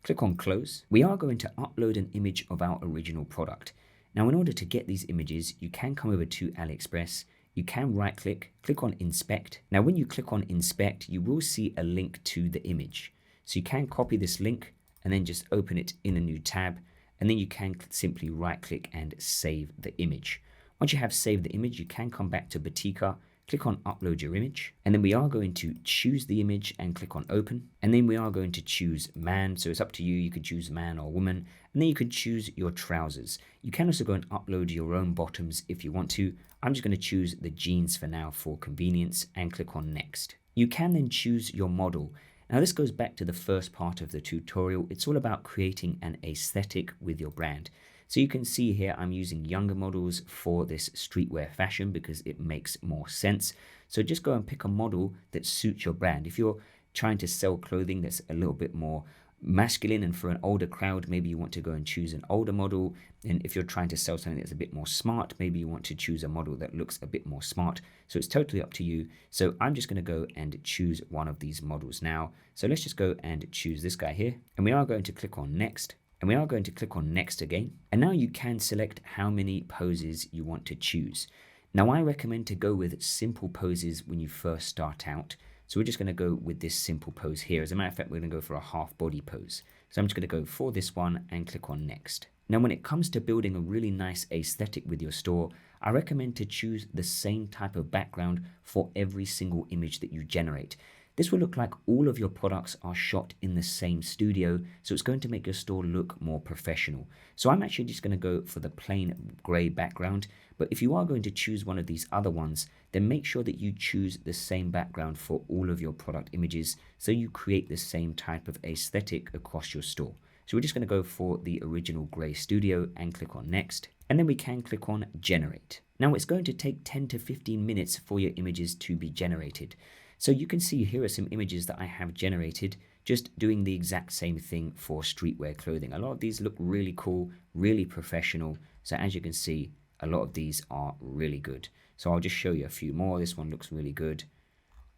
click on close. We are going to upload an image of our original product. Now in order to get these images, you can come over to AliExpress, you can right click, click on inspect. Now when you click on inspect, you will see a link to the image. So you can copy this link and then just open it in a new tab, and then you can simply right click and save the image. Once you have saved the image, you can come back to Batika, click on upload your image, and then we are going to choose the image and click on open, and then we are going to choose man. So it's up to you, you could choose man or woman, and then you can choose your trousers. You can also go and upload your own bottoms if you want to. I'm just going to choose the jeans for now for convenience and click on next. You can then choose your model. Now this goes back to the first part of the tutorial. It's all about creating an aesthetic with your brand. So you can see here I'm using younger models for this streetwear fashion because it makes more sense. So just go and pick a model that suits your brand. If you're trying to sell clothing that's a little bit more masculine and for an older crowd, maybe you want to go and choose an older model. And if you're trying to sell something that's a bit more smart, maybe you want to choose a model that looks a bit more smart. So it's totally up to you. So I'm just going to go and choose one of these models now. So let's just go and choose this guy here, and we are going to click on next. And we are going to click on next again. And now you can select how many poses you want to choose. Now I recommend to go with simple poses when you first start out. So we're just going to go with this simple pose here. As a matter of fact, we're going to go for a half body pose. So I'm just going to go for this one and click on next. Now when it comes to building a really nice aesthetic with your store, I recommend to choose the same type of background for every single image that you generate. This will look like all of your products are shot in the same studio, so it's going to make your store look more professional. So I'm actually just going to go for the plain grey background, but if you are going to choose one of these other ones, then make sure that you choose the same background for all of your product images so you create the same type of aesthetic across your store. So we're just going to go for the original grey studio and click on next, and then we can click on generate. Now it's going to take 10 to 15 minutes for your images to be generated. So you can see here are some images that I have generated, just doing the exact same thing for streetwear clothing. A lot of these look really cool, really professional. So as you can see, a lot of these are really good. So I'll just show you a few more. This one looks really good.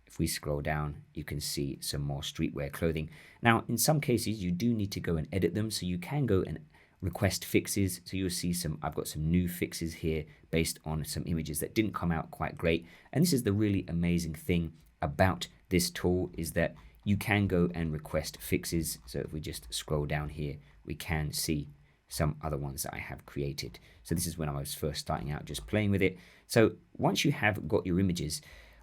If we scroll down, you can see some more streetwear clothing. Now, in some cases, you do need to go and edit them. So you can go and request fixes. So you'll see I've got some new fixes here based on some images that didn't come out quite great. And this is the really amazing thing about this tool, is that you can go and request fixes. So if we just scroll down here, we can see some other ones that I have created. So this is when I was first starting out just playing with it. So once you have got your images,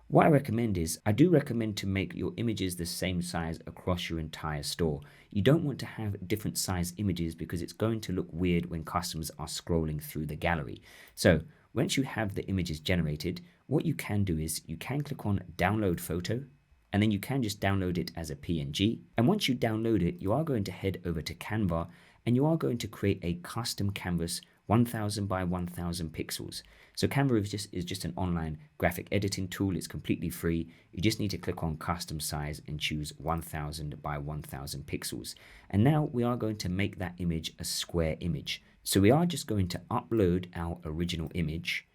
what I recommend is, I do recommend to make your images the same size across your entire store. You don't want to have different size images because it's going to look weird when customers are scrolling through the gallery. So once you have the images generated, what you can do is you can click on download photo, and then you can just download it as a PNG. And once you download it, you are going to head over to Canva, and you are going to create a custom canvas 1000 by 1000 pixels. So Canva is just an online graphic editing tool. It's completely free. You just need to click on custom size and choose 1000 by 1000 pixels. And now we are going to make that image a square image. So we are just going to upload our original image.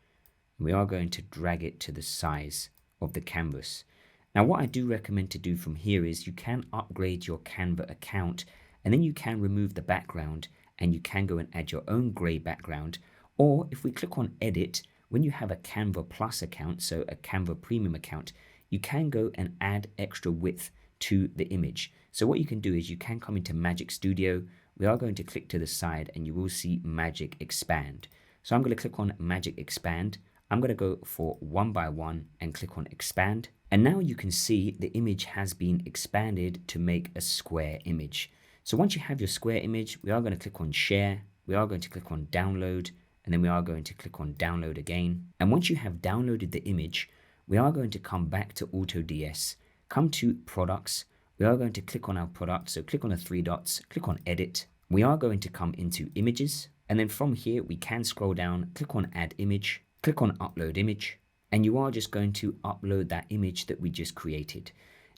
We are going to drag it to the size of the canvas. Now what I do recommend to do from here is you can upgrade your Canva account, and then you can remove the background and you can go and add your own grey background. Or if we click on edit, when you have a Canva Plus account, so a Canva Premium account, you can go and add extra width to the image. So what you can do is you can come into Magic Studio. We are going to click to the side and you will see Magic Expand. So I'm going to click on Magic Expand. I'm going to go for 1 by 1 and click on expand. And now you can see the image has been expanded to make a square image. So once you have your square image, we are going to click on share. We are going to click on download, and then we are going to click on download again. And once you have downloaded the image, we are going to come back to AutoDS, come to products. We are going to click on our product. So click on the 3 dots, click on edit. We are going to come into images. And then from here, we can scroll down, click on add image. Click on upload image, and you are just going to upload that image that we just created.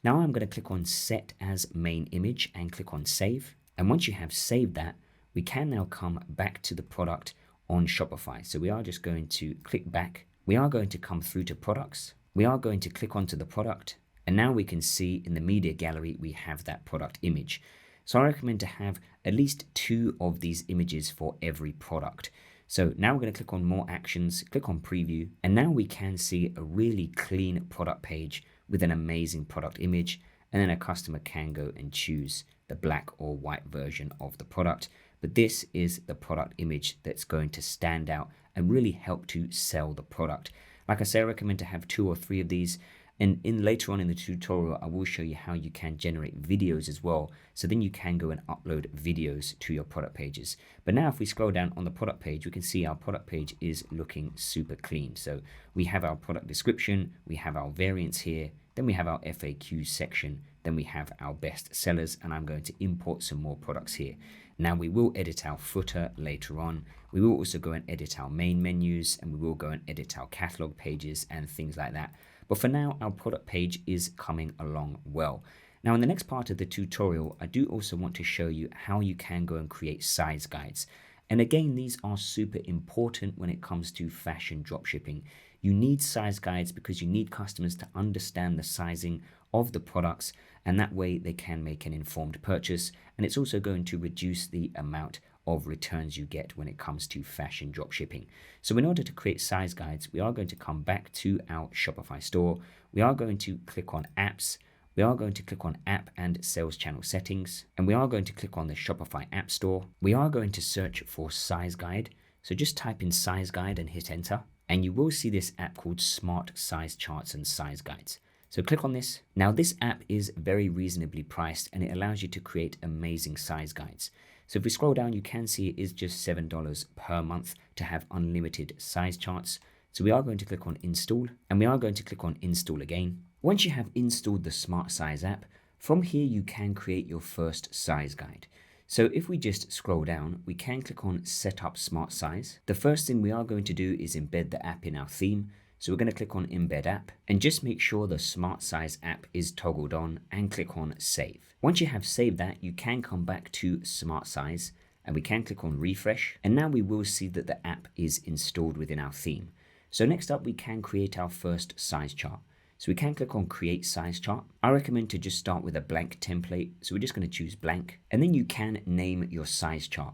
Now I'm going to click on set as main image and click on save. And once you have saved that, we can now come back to the product on Shopify. So we are just going to click back We are going to come through to products. We are going to click onto the product. And now we can see in the media gallery, we have that product image. So I recommend to have at least 2 of these images for every product. So now we're going to click on more actions, click on preview, and now we can see a really clean product page with an amazing product image. And then a customer can go and choose the black or white version of the product. But this is the product image that's going to stand out and really help to sell the product. Like I say, I recommend to have 2 or 3 of these. And later on in the tutorial, I will show you how you can generate videos as well. So then you can go and upload videos to your product pages. But now if we scroll down on the product page, we can see our product page is looking super clean. So we have our product description, we have our variants here, then we have our FAQ section, then we have our best sellers, and I'm going to import some more products here. Now we will edit our footer later on. We will also go and edit our main menus, and we will go and edit our catalog pages and things like that. But for now, our product page is coming along well. Now in the next part of the tutorial, I do also want to show you how you can go and create size guides. And again, these are super important when it comes to fashion dropshipping. You need size guides because you need customers to understand the sizing of the products, and that way they can make an informed purchase. And it's also going to reduce the amount of returns you get when it comes to fashion dropshipping. So in order to create size guides, we are going to come back to our Shopify store. We are going to click on apps. We are going to click on app and sales channel settings, and we are going to click on the Shopify app store. We are going to search for size guide. So just type in size guide and hit enter, and you will see this app called Smart Size Charts and Size Guides. So click on this. Now this app is very reasonably priced, and it allows you to create amazing size guides. So if we scroll down, you can see it is just $7 per month to have unlimited size charts. So we are going to click on install, and we are going to click on install again. Once you have installed the Smart Size app, from here you can create your first size guide. So if we just scroll down, we can click on set up Smart Size. The first thing we are going to do is embed the app in our theme. So we're going to click on embed app and just make sure the Smart Size app is toggled on and click on save. Once you have saved that, you can come back to Smart Size and we can click on refresh. And now we will see that the app is installed within our theme. So next up, we can create our first size chart. So we can click on create size chart. I recommend to just start with a blank template. So we're just going to choose blank, and then you can name your size chart.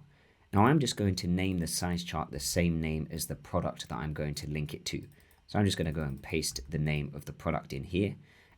Now I'm just going to name the size chart the same name as the product that I'm going to link it to. So I'm just going to go and paste the name of the product in here.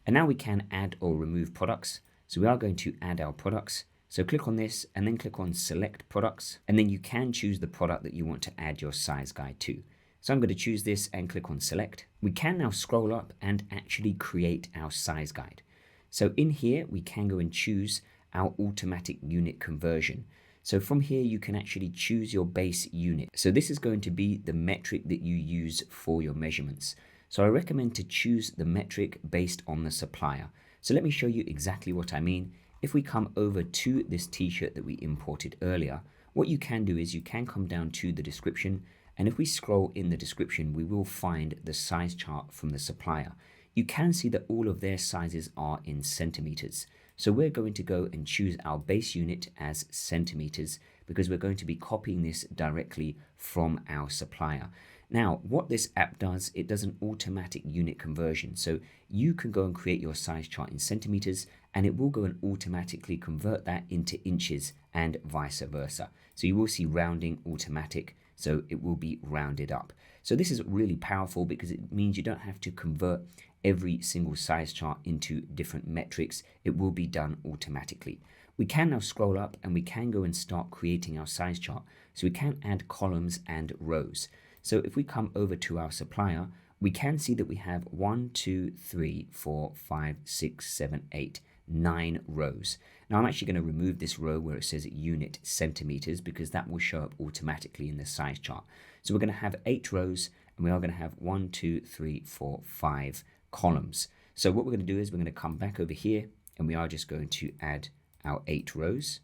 And now we can add or remove products. So we are going to add our products. So click on this and then click on select products. And then you can choose the product that you want to add your size guide to. So I'm going to choose this and click on select. We can now scroll up and actually create our size guide. So in here, we can go and choose our automatic unit conversion. So from here, you can actually choose your base unit. So this is going to be the metric that you use for your measurements. So I recommend to choose the metric based on the supplier. So let me show you exactly what I mean. If we come over to this t-shirt that we imported earlier, what you can do is you can come down to the description. And if we scroll in the description, we will find the size chart from the supplier. You can see that all of their sizes are in centimeters. So we're going to go and choose our base unit as centimeters because we're going to be copying this directly from our supplier. Now, what this app does, it does an automatic unit conversion. So you can go and create your size chart in centimeters, and it will go and automatically convert that into inches and vice versa. So you will see rounding automatic. So it will be rounded up. So this is really powerful because it means you don't have to convert every single size chart into different metrics. It will be done automatically. We can now scroll up and we can go and start creating our size chart. So we can add columns and rows. So if we come over to our supplier, we can see that we have 1, 2, 3, 4, 5, 6, 7, 8, 9 rows. Now I'm actually going to remove this row where it says unit centimeters because that will show up automatically in the size chart. So we're going to have 8 rows and we are going to have 1, 2, 3, 4, 5 columns. So what we're going to do is we're going to come back over here and we are just going to add our 8 rows.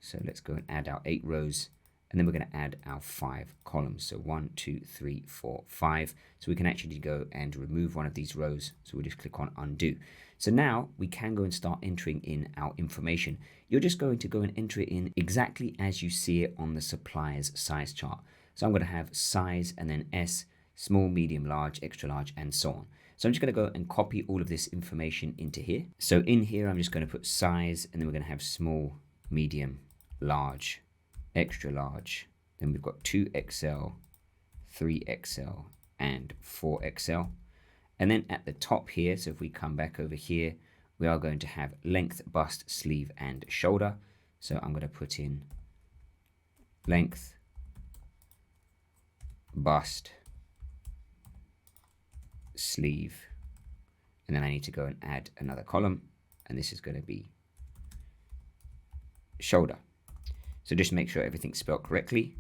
So let's go and add our 8 rows. And then we're going to add our 5 columns. So 1, 2, 3, 4, 5. So we can actually go and remove one of these rows. So we'll just click on undo. So now we can go and start entering in our information. You're just going to go and enter it in exactly as you see it on the supplier's size chart. So I'm going to have size and then S, small, medium, large, extra large, and so on. So I'm just going to go and copy all of this information into here. So in here, I'm just going to put size, and then we're going to have small, medium, large, extra large. Then we've got 2XL, 3XL, and 4XL. And then at the top here, so if we come back over here, we are going to have length, bust, sleeve, and shoulder. So I'm going to put in length, bust, sleeve, and then I need to go and add another column, and this is going to be shoulder. So just make sure everything's spelled correctly.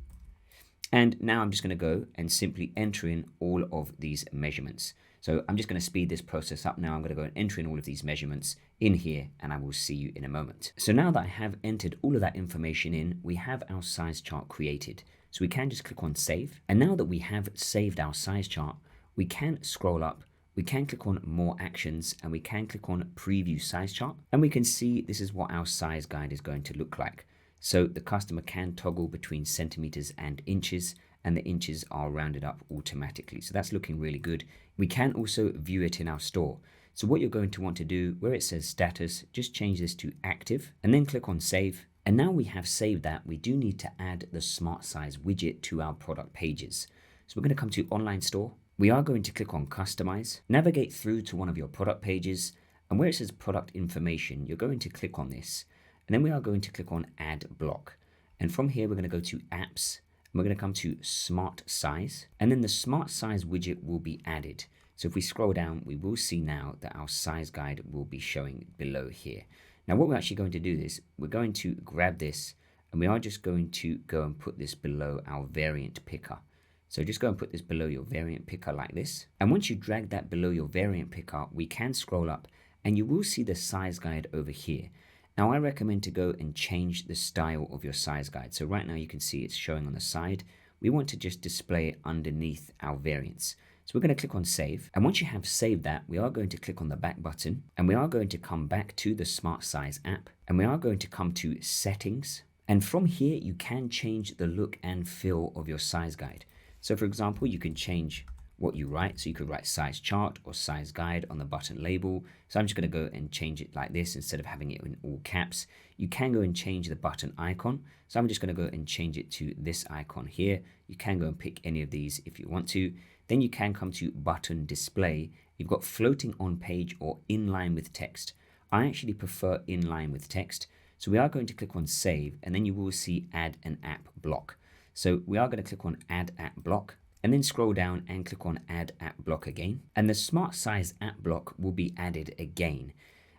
And now I'm just going to go and simply enter in all of these measurements. So I'm just going to speed this process up now. I'm going to go and enter in all of these measurements in here, and I will see you in a moment. So now that I have entered all of that information in, we have our size chart created. So we can just click on save. And now that we have saved our size chart, we can scroll up, we can click on more actions, and we can click on preview size chart. And we can see this is what our size guide is going to look like. So the customer can toggle between centimeters and inches, and the inches are rounded up automatically. So that's looking really good. We can also view it in our store. So what you're going to want to do, where it says status, just change this to active and then click on save. And now we have saved that, we do need to add the smart size widget to our product pages. So we're going to come to online store. We are going to click on customize, navigate through to one of your product pages, and where it says product information, you're going to click on this. And then we are going to click on add block. And from here, we're going to go to apps. And we're going to come to smart size. And then the smart size widget will be added. So if we scroll down, we will see now that our size guide will be showing below here. Now what we're actually going to do is we're going to grab this, and we are just going to go and put this below our variant picker. So just go and put this below your variant picker like this. And once you drag that below your variant picker, we can scroll up and you will see the size guide over here. Now I recommend to go and change the style of your size guide. So right now you can see it's showing on the side. We want to just display it underneath our variants. So we're going to click on save. And once you have saved that, we are going to click on the back button, and we are going to come back to the Smart Size app, and we are going to come to settings. And from here, you can change the look and feel of your size guide. So for example, you can change what you write. So you could write size chart or size guide on the button label. So I'm just going to go and change it like this instead of having it in all caps. You can go and change the button icon. So I'm just going to go and change it to this icon here. You can go and pick any of these if you want to. Then you can come to button display. You've got floating on page or in line with text. I actually prefer in line with text. So we are going to click on save, and then you will see add an app block. So we are going to click on add app block, and then scroll down and click on add app block again. And the smart size app block will be added again.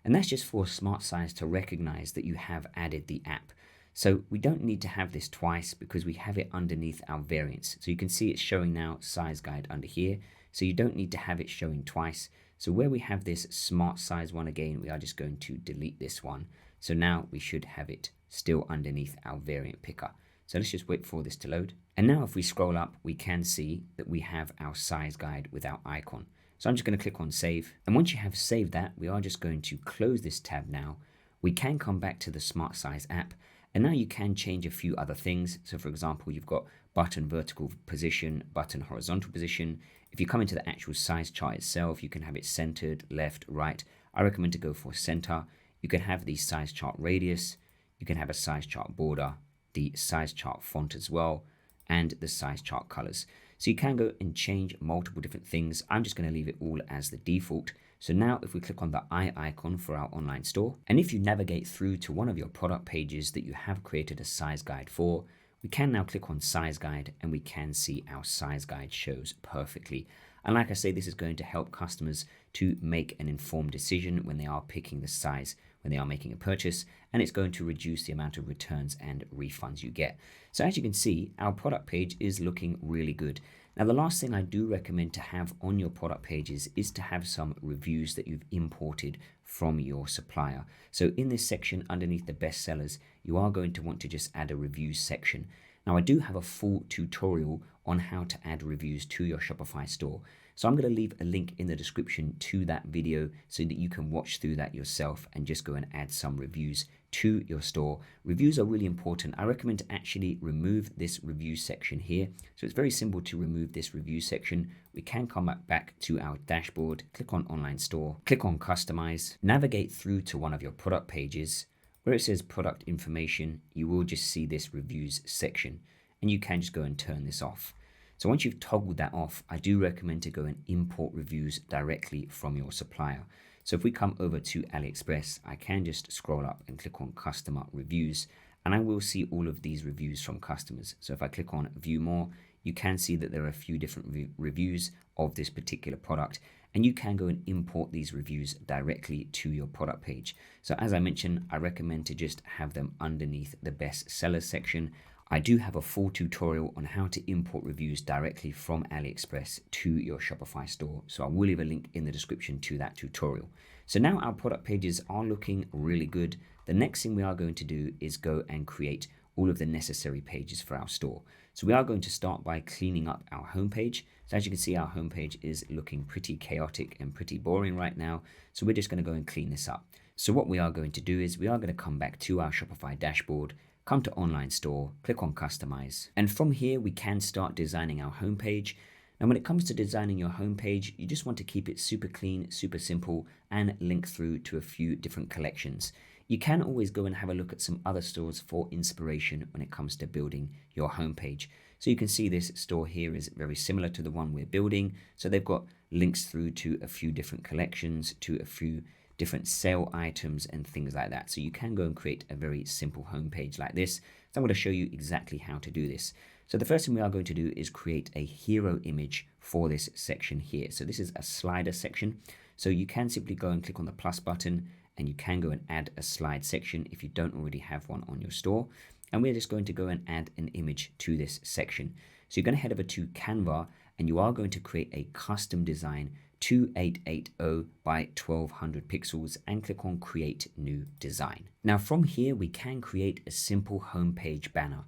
And that's just for smart size to recognize that you have added the app. So we don't need to have this twice because we have it underneath our variants. So you can see it's showing now size guide under here. So you don't need to have it showing twice. So where we have this smart size one again, we are just going to delete this one. So now we should have it still underneath our variant picker. So let's just wait for this to load. And now if we scroll up, we can see that we have our size guide with our icon. So I'm just going to click on save. And once you have saved that, we are just going to close this tab now. We can come back to the Smart Size app. And now you can change a few other things. So for example, you've got button vertical position, button horizontal position. If you come into the actual size chart itself, you can have it centered, left, right. I recommend to go for center. You can have the size chart radius. You can have a size chart border, the size chart font as well, and the size chart colors. So you can go and change multiple different things. I'm just going to leave it all as the default. So now if we click on the eye icon for our online store, and if you navigate through to one of your product pages that you have created a size guide for, we can now click on size guide, and we can see our size guide shows perfectly. And like I say, this is going to help customers to make an informed decision when they are picking the size, when they are making a purchase, and it's going to reduce the amount of returns and refunds you get. So as you can see, our product page is looking really good. Now, the last thing I do recommend to have on your product pages is to have some reviews that you've imported from your supplier. So in this section underneath the bestsellers, you are going to want to just add a reviews section. Now I do have a full tutorial on how to add reviews to your Shopify store. So I'm going to leave a link in the description to that video so that you can watch through that yourself and just go and add some reviews to your store. Reviews are really important. I recommend to actually remove this review section here. So it's very simple to remove this review section. We can come back to our dashboard, click on online store, click on customize, navigate through to one of your product pages. Where it says product information, you will just see this reviews section, and you can just go and turn this off. So once you've toggled that off, I do recommend to go and import reviews directly from your supplier. So if we come over to AliExpress, I can just scroll up and click on customer reviews, and I will see all of these reviews from customers. So if I click on view more, you can see that there are a few different reviews of this particular product, and you can go and import these reviews directly to your product page. So as I mentioned, I recommend to just have them underneath the best sellers section. I do have a full tutorial on how to import reviews directly from AliExpress to your Shopify store. So I will leave a link in the description to that tutorial. So now our product pages are looking really good. The next thing we are going to do is go and create all of the necessary pages for our store. So we are going to start by cleaning up our homepage. So as you can see, our homepage is looking pretty chaotic and pretty boring right now. So we're just going to go and clean this up. So what we are going to do is we are going to come back to our Shopify dashboard, come to online store, click on customize. And from here, we can start designing our homepage. Now, when it comes to designing your homepage, you just want to keep it super clean, super simple, and link through to a few different collections. You can always go and have a look at some other stores for inspiration when it comes to building your homepage. So you can see this store here is very similar to the one we're building. So they've got links through to a few different collections, to a few different sale items and things like that. So you can go and create a very simple homepage like this. So I'm going to show you exactly how to do this. So the first thing we are going to do is create a hero image for this section here. So this is a slider section. So you can simply go and click on the plus button, and you can go and add a slide section if you don't already have one on your store. And we're just going to go and add an image to this section. So you're going to head over to Canva, and you are going to create a custom design 2880 by 1200 pixels and click on create new design. Now from here, we can create a simple homepage banner.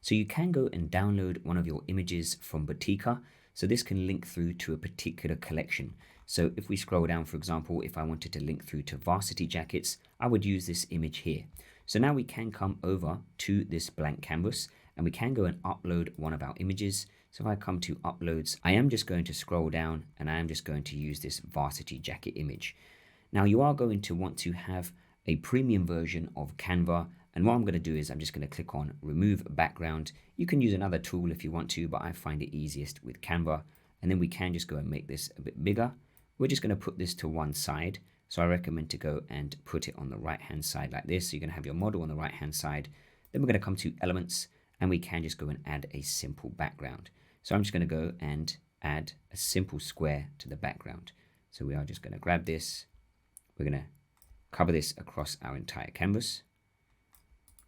So you can go and download one of your images from Boutica. So this can link through to a particular collection. So if we scroll down, for example, if I wanted to link through to varsity jackets, I would use this image here. So now we can come over to this blank canvas, and we can go and upload one of our images. So if I come to uploads, I am just going to scroll down, and I am just going to use this varsity jacket image. Now you are going to want to have a premium version of Canva. And what I'm going to do is I'm just going to click on remove background. You can use another tool if you want to, but I find it easiest with Canva. And then we can just go and make this a bit bigger. We're just going to put this to one side. So I recommend to go and put it on the right hand side like this. So you're going to have your model on the right hand side. Then we're going to come to elements, and we can just go and add a simple background. So I'm just going to go and add a simple square to the background. So we are just going to grab this. We're going to cover this across our entire canvas.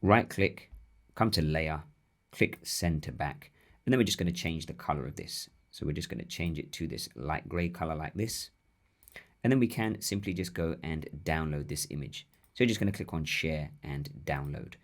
Right click, come to layer, click send to back. And then we're just going to change the color of this. So we're just going to change it to this light gray color like this. And then we can simply just go and download this image. So you're just going to click on share and download.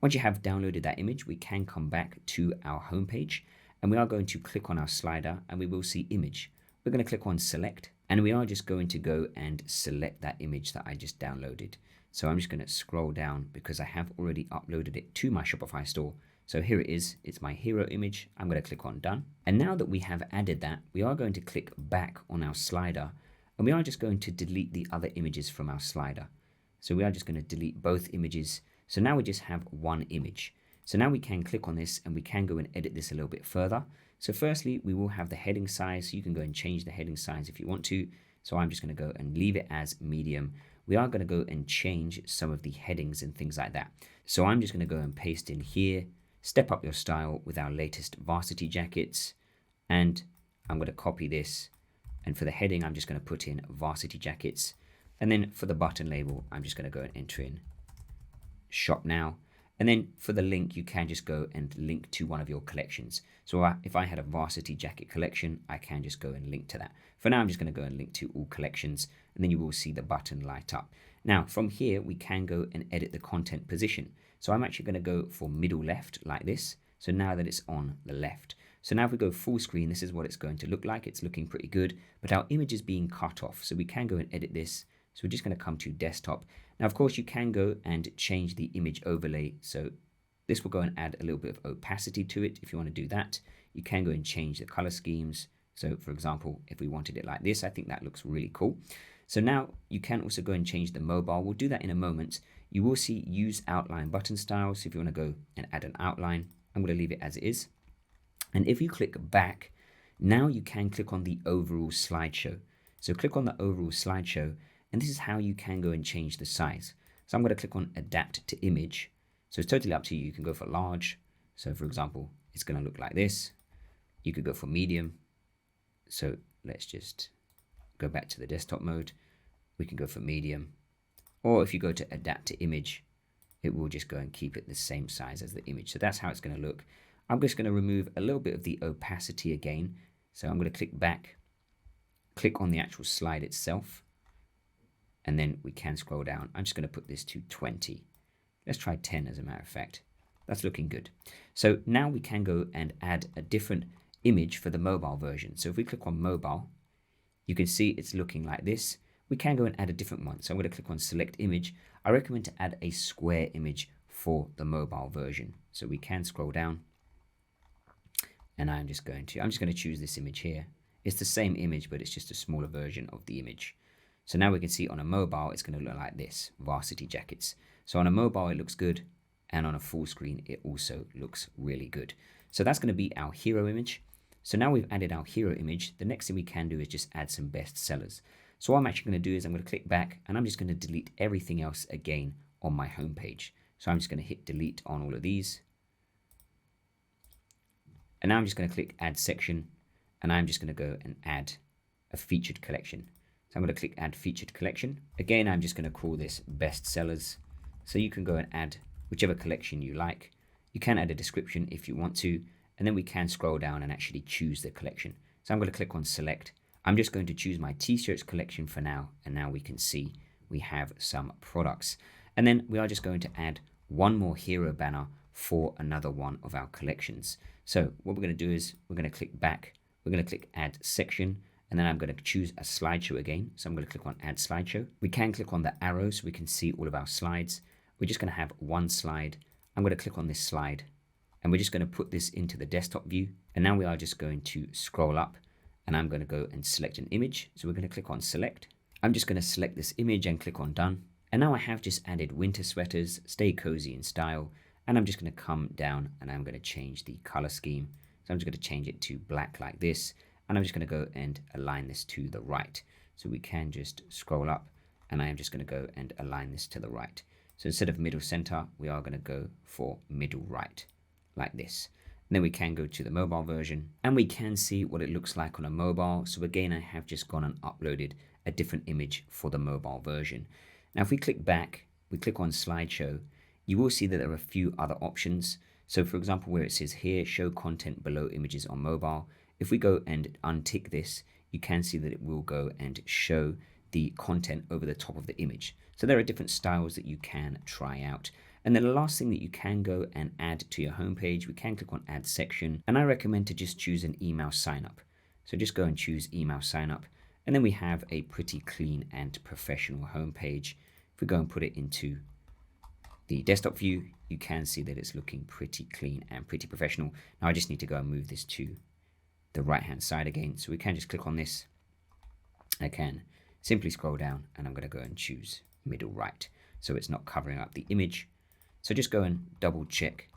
Once you have downloaded that image, we can come back to our homepage, and we are going to click on our slider, and we will see image. We're going to click on select, and we are just going to go and select that image that I just downloaded. So I'm just going to scroll down because I have already uploaded it to my Shopify store. So here it is, it's my hero image. I'm going to click on done. And now that we have added that, we are going to click back on our slider, and we are just going to delete the other images from our slider. So we are just going to delete both images. So now we just have one image. So now we can click on this, and we can go and edit this a little bit further. So firstly, we will have the heading size. So you can go and change the heading size if you want to. So I'm just going to go and leave it as medium. We are going to go and change some of the headings and things like that. So I'm just going to go and paste in here, step up your style with our latest varsity jackets. And I'm going to copy this. And for the heading, I'm just going to put in varsity jackets. And then for the button label, I'm just going to go and enter in shop now. And then for the link, you can just go and link to one of your collections. So if I had a varsity jacket collection, I can just go and link to that. For now, I'm just going to go and link to all collections, and then you will see the button light up. Now, from here, we can go and edit the content position. So I'm actually going to go for middle left like this. So now that it's on the left. So now if we go full screen, this is what it's going to look like. It's looking pretty good, but our image is being cut off. So we can go and edit this. So we're just going to come to desktop. Now, of course, you can go and change the image overlay. So this will go and add a little bit of opacity to it. If you want to do that, you can go and change the color schemes. So for example, if we wanted it like this, I think that looks really cool. So now you can also go and change the mobile. We'll do that in a moment. You will see use outline button style. So if you want to go and add an outline, I'm going to leave it as it is. And if you click back, now you can click on the overall slideshow. So click on the overall slideshow, and this is how you can go and change the size. So I'm going to click on adapt to image. So it's totally up to you. You can go for large. So for example, it's going to look like this. You could go for medium. So let's just go back to the desktop mode. We can go for medium. Or if you go to adapt to image, it will just go and keep it the same size as the image. So that's how it's going to look. I'm just going to remove a little bit of the opacity again. So I'm going to click back, click on the actual slide itself, and then we can scroll down. I'm just going to put this to 20. Let's try 10 as a matter of fact. That's looking good. So now we can go and add a different image for the mobile version. So if we click on mobile, you can see it's looking like this. We can go and add a different one. So I'm going to click on select image. I recommend to add a square image for the mobile version. So we can scroll down. And I'm just going to choose this image here. It's the same image, but it's just a smaller version of the image. So now we can see on a mobile, it's going to look like this, varsity jackets. So on a mobile, it looks good. And on a full screen, it also looks really good. So that's going to be our hero image. So now we've added our hero image. The next thing we can do is just add some best sellers. So what I'm actually going to do is I'm going to click back and I'm just going to delete everything else again on my home page. So I'm just going to hit delete on all of these. And now I'm just going to click add section, and I'm just going to go and add a featured collection. So I'm going to click add featured collection. Again, I'm just going to call this best sellers. So you can go and add whichever collection you like. You can add a description if you want to, and then we can scroll down and actually choose the collection. So I'm going to click on select. I'm just going to choose my t-shirts collection for now, and now we can see we have some products. And then we are just going to add one more hero banner for another one of our collections. So what we're going to do is we're going to click back, we're going to click add section, and then I'm going to choose a slideshow again. So I'm going to click on add slideshow. We can click on the arrow so we can see all of our slides. We're just going to have one slide. I'm going to click on this slide, and we're just going to put this into the desktop view. And now we are just going to scroll up, and I'm going to go and select an image. So we're going to click on select. I'm just going to select this image and click on done. And now I have just added winter sweaters, stay cozy in style. And I'm just going to come down and I'm going to change the color scheme. So I'm just going to change it to black like this. And I'm just going to go and align this to the right. So we can just scroll up, and I am just going to go and align this to the right. So instead of middle center, we are going to go for middle right like this. And then we can go to the mobile version, and we can see what it looks like on a mobile. So again, I have just gone and uploaded a different image for the mobile version. Now, if we click back, we click on slideshow, you will see that there are a few other options. So for example, where it says here, show content below images on mobile. If we go and untick this, you can see that it will go and show the content over the top of the image. So there are different styles that you can try out. And then the last thing that you can go and add to your homepage, we can click on add section. And I recommend to just choose an email sign up. So just go and choose email sign up. And then we have a pretty clean and professional homepage. If we go and put it into the desktop view, you can see that it's looking pretty clean and pretty professional. Now I just need to go and move this to the right hand side again. So we can just click on this. I can simply scroll down, and I'm going to go and choose middle right. So it's not covering up the image. So just go and double check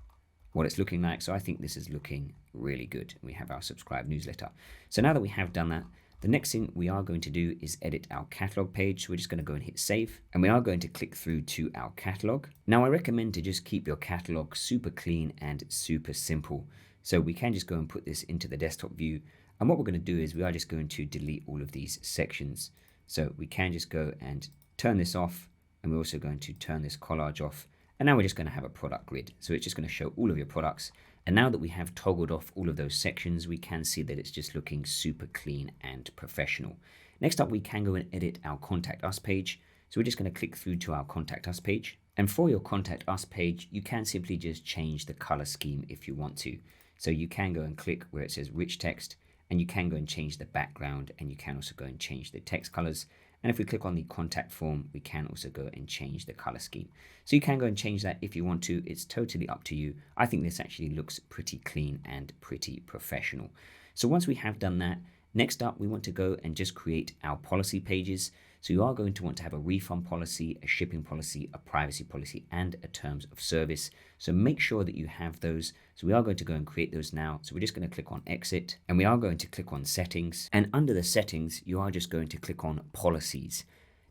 what it's looking like. So I think this is looking really good. We have our subscribe newsletter. So now that we have done that, the next thing we are going to do is edit our catalog page. So we're just going to go and hit save, and we are going to click through to our catalog. Now I recommend to just keep your catalog super clean and super simple. So we can just go and put this into the desktop view. And what we're going to do is we are just going to delete all of these sections. So we can just go and turn this off, and we're also going to turn this collage off. And now we're just going to have a product grid. So it's just going to show all of your products. And now that we have toggled off all of those sections, we can see that it's just looking super clean and professional. Next up, we can go and edit our contact us page. So we're just going to click through to our contact us page. And for your contact us page, you can simply just change the color scheme if you want to. So you can go and click where it says rich text, and you can go and change the background, and you can also go and change the text colors. And if we click on the contact form, we can also go and change the color scheme. So you can go and change that if you want to. It's totally up to you. I think this actually looks pretty clean and pretty professional. So once we have done that, next up, we want to go and just create our policy pages. So you are going to want to have a refund policy, a shipping policy, a privacy policy, and a terms of service. So make sure that you have those. So we are going to go and create those now. So we're just going to click on exit, and we are going to click on settings. And under the settings, you are just going to click on policies.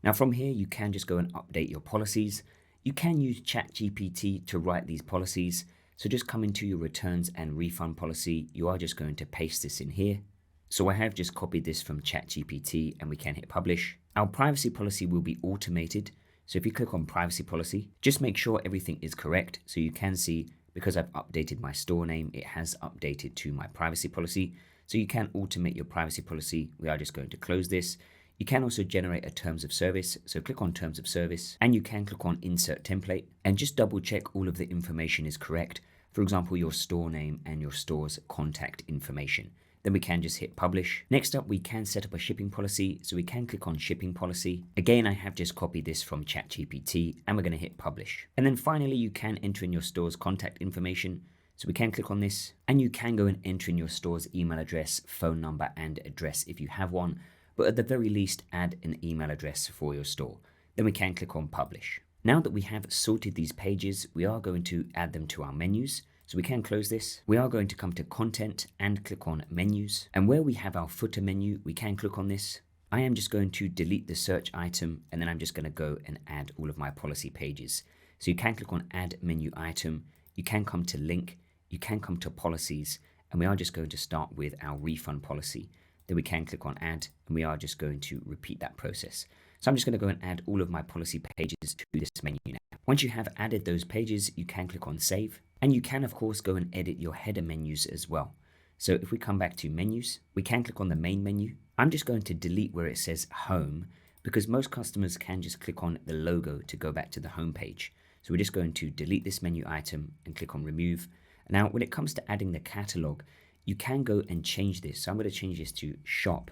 Now from here, you can just go and update your policies. You can use ChatGPT to write these policies. So just come into your returns and refund policy. You are just going to paste this in here. So I have just copied this from ChatGPT, and we can hit publish. Our privacy policy will be automated. So if you click on privacy policy, just make sure everything is correct. So you can see, because I've updated my store name, it has updated to my privacy policy. So you can automate your privacy policy. We are just going to close this. You can also generate a terms of service. So click on terms of service, and you can click on insert template, and just double check all of the information is correct. For example, your store name and your store's contact information. Then we can just hit publish. Next up, we can set up a shipping policy. So we can click on shipping policy. Again, I have just copied this from ChatGPT, and we're going to hit publish. And then finally, you can enter in your store's contact information. So we can click on this, and you can go and enter in your store's email address, phone number, and address if you have one. But at the very least, add an email address for your store. Then we can click on publish. Now that we have sorted these pages, we are going to add them to our menus. So we can close this. We are going to come to content and click on menus. And where we have our footer menu, we can click on this. I am just going to delete the search item, and then I'm just going to go and add all of my policy pages. So you can click on add menu item. You can come to link. You can come to policies, and we are just going to start with our refund policy. Then we can click on add, and we are just going to repeat that process. So I'm just going to go and add all of my policy pages to this menu now. Once you have added those pages, you can click on save, and you can of course go and edit your header menus as well. So if we come back to menus, we can click on the main menu. I'm just going to delete where it says home, because most customers can just click on the logo to go back to the home page. So we're just going to delete this menu item and click on remove. Now, when it comes to adding the catalog, you can go and change this. So I'm going to change this to shop,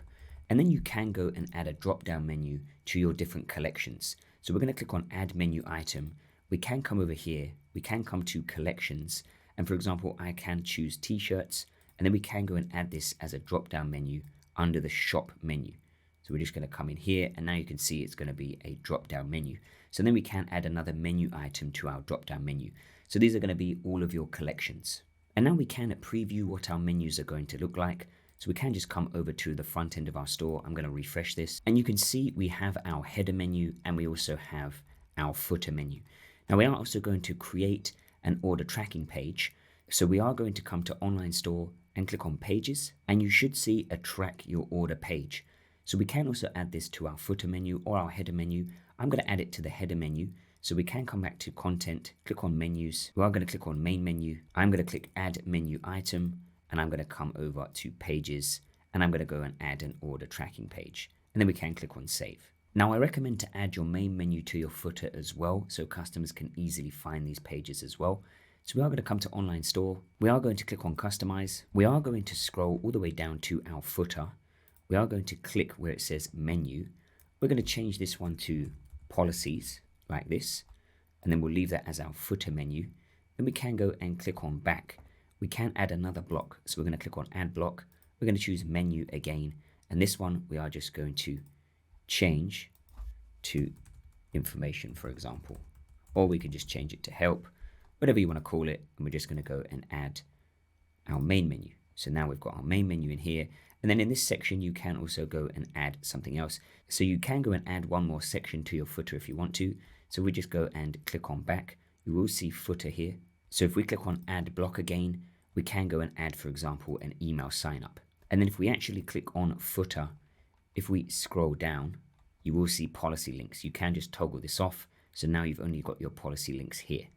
and then you can go and add a drop-down menu to your different collections. So we're going to click on add menu item. We can come over here. We can come to collections. And for example, I can choose t-shirts, and then we can go and add this as a drop-down menu under the shop menu. So we're just going to come in here, and now you can see it's going to be a drop-down menu. So then we can add another menu item to our drop-down menu. So these are going to be all of your collections. And now we can preview what our menus are going to look like. So we can just come over to the front end of our store. I'm going to refresh this, and you can see we have our header menu, and we also have our footer menu. Now we are also going to create an order tracking page. So we are going to come to online store and click on pages, and you should see a track your order page. So we can also add this to our footer menu or our header menu. I'm going to add it to the header menu. So we can come back to content, click on menus. We are going to click on main menu. I'm going to click add menu item, and I'm going to come over to pages, and I'm going to go and add an order tracking page. And then we can click on save. Now I recommend to add your main menu to your footer as well, so customers can easily find these pages as well. So we are going to come to online store. We are going to click on customize. We are going to scroll all the way down to our footer. We are going to click where it says menu. We're going to change this one to policies like this, and then we'll leave that as our footer menu. Then we can go and click on back. We can add another block. So we're going to click on add block. We're going to choose menu again, and this one we are just going to change to information, for example, or we could just change it to help, whatever you want to call it. And we're just going to go and add our main menu. So now we've got our main menu in here, and then in this section you can also go and add something else. So you can go and add one more section to your footer if you want to. So we just go and click on back. You will see footer here. So if we click on add block again, we can go and add, for example, an email sign up. And then if we actually click on footer, if we scroll down, you will see policy links. You can just toggle this off. So now you've only got your policy links here.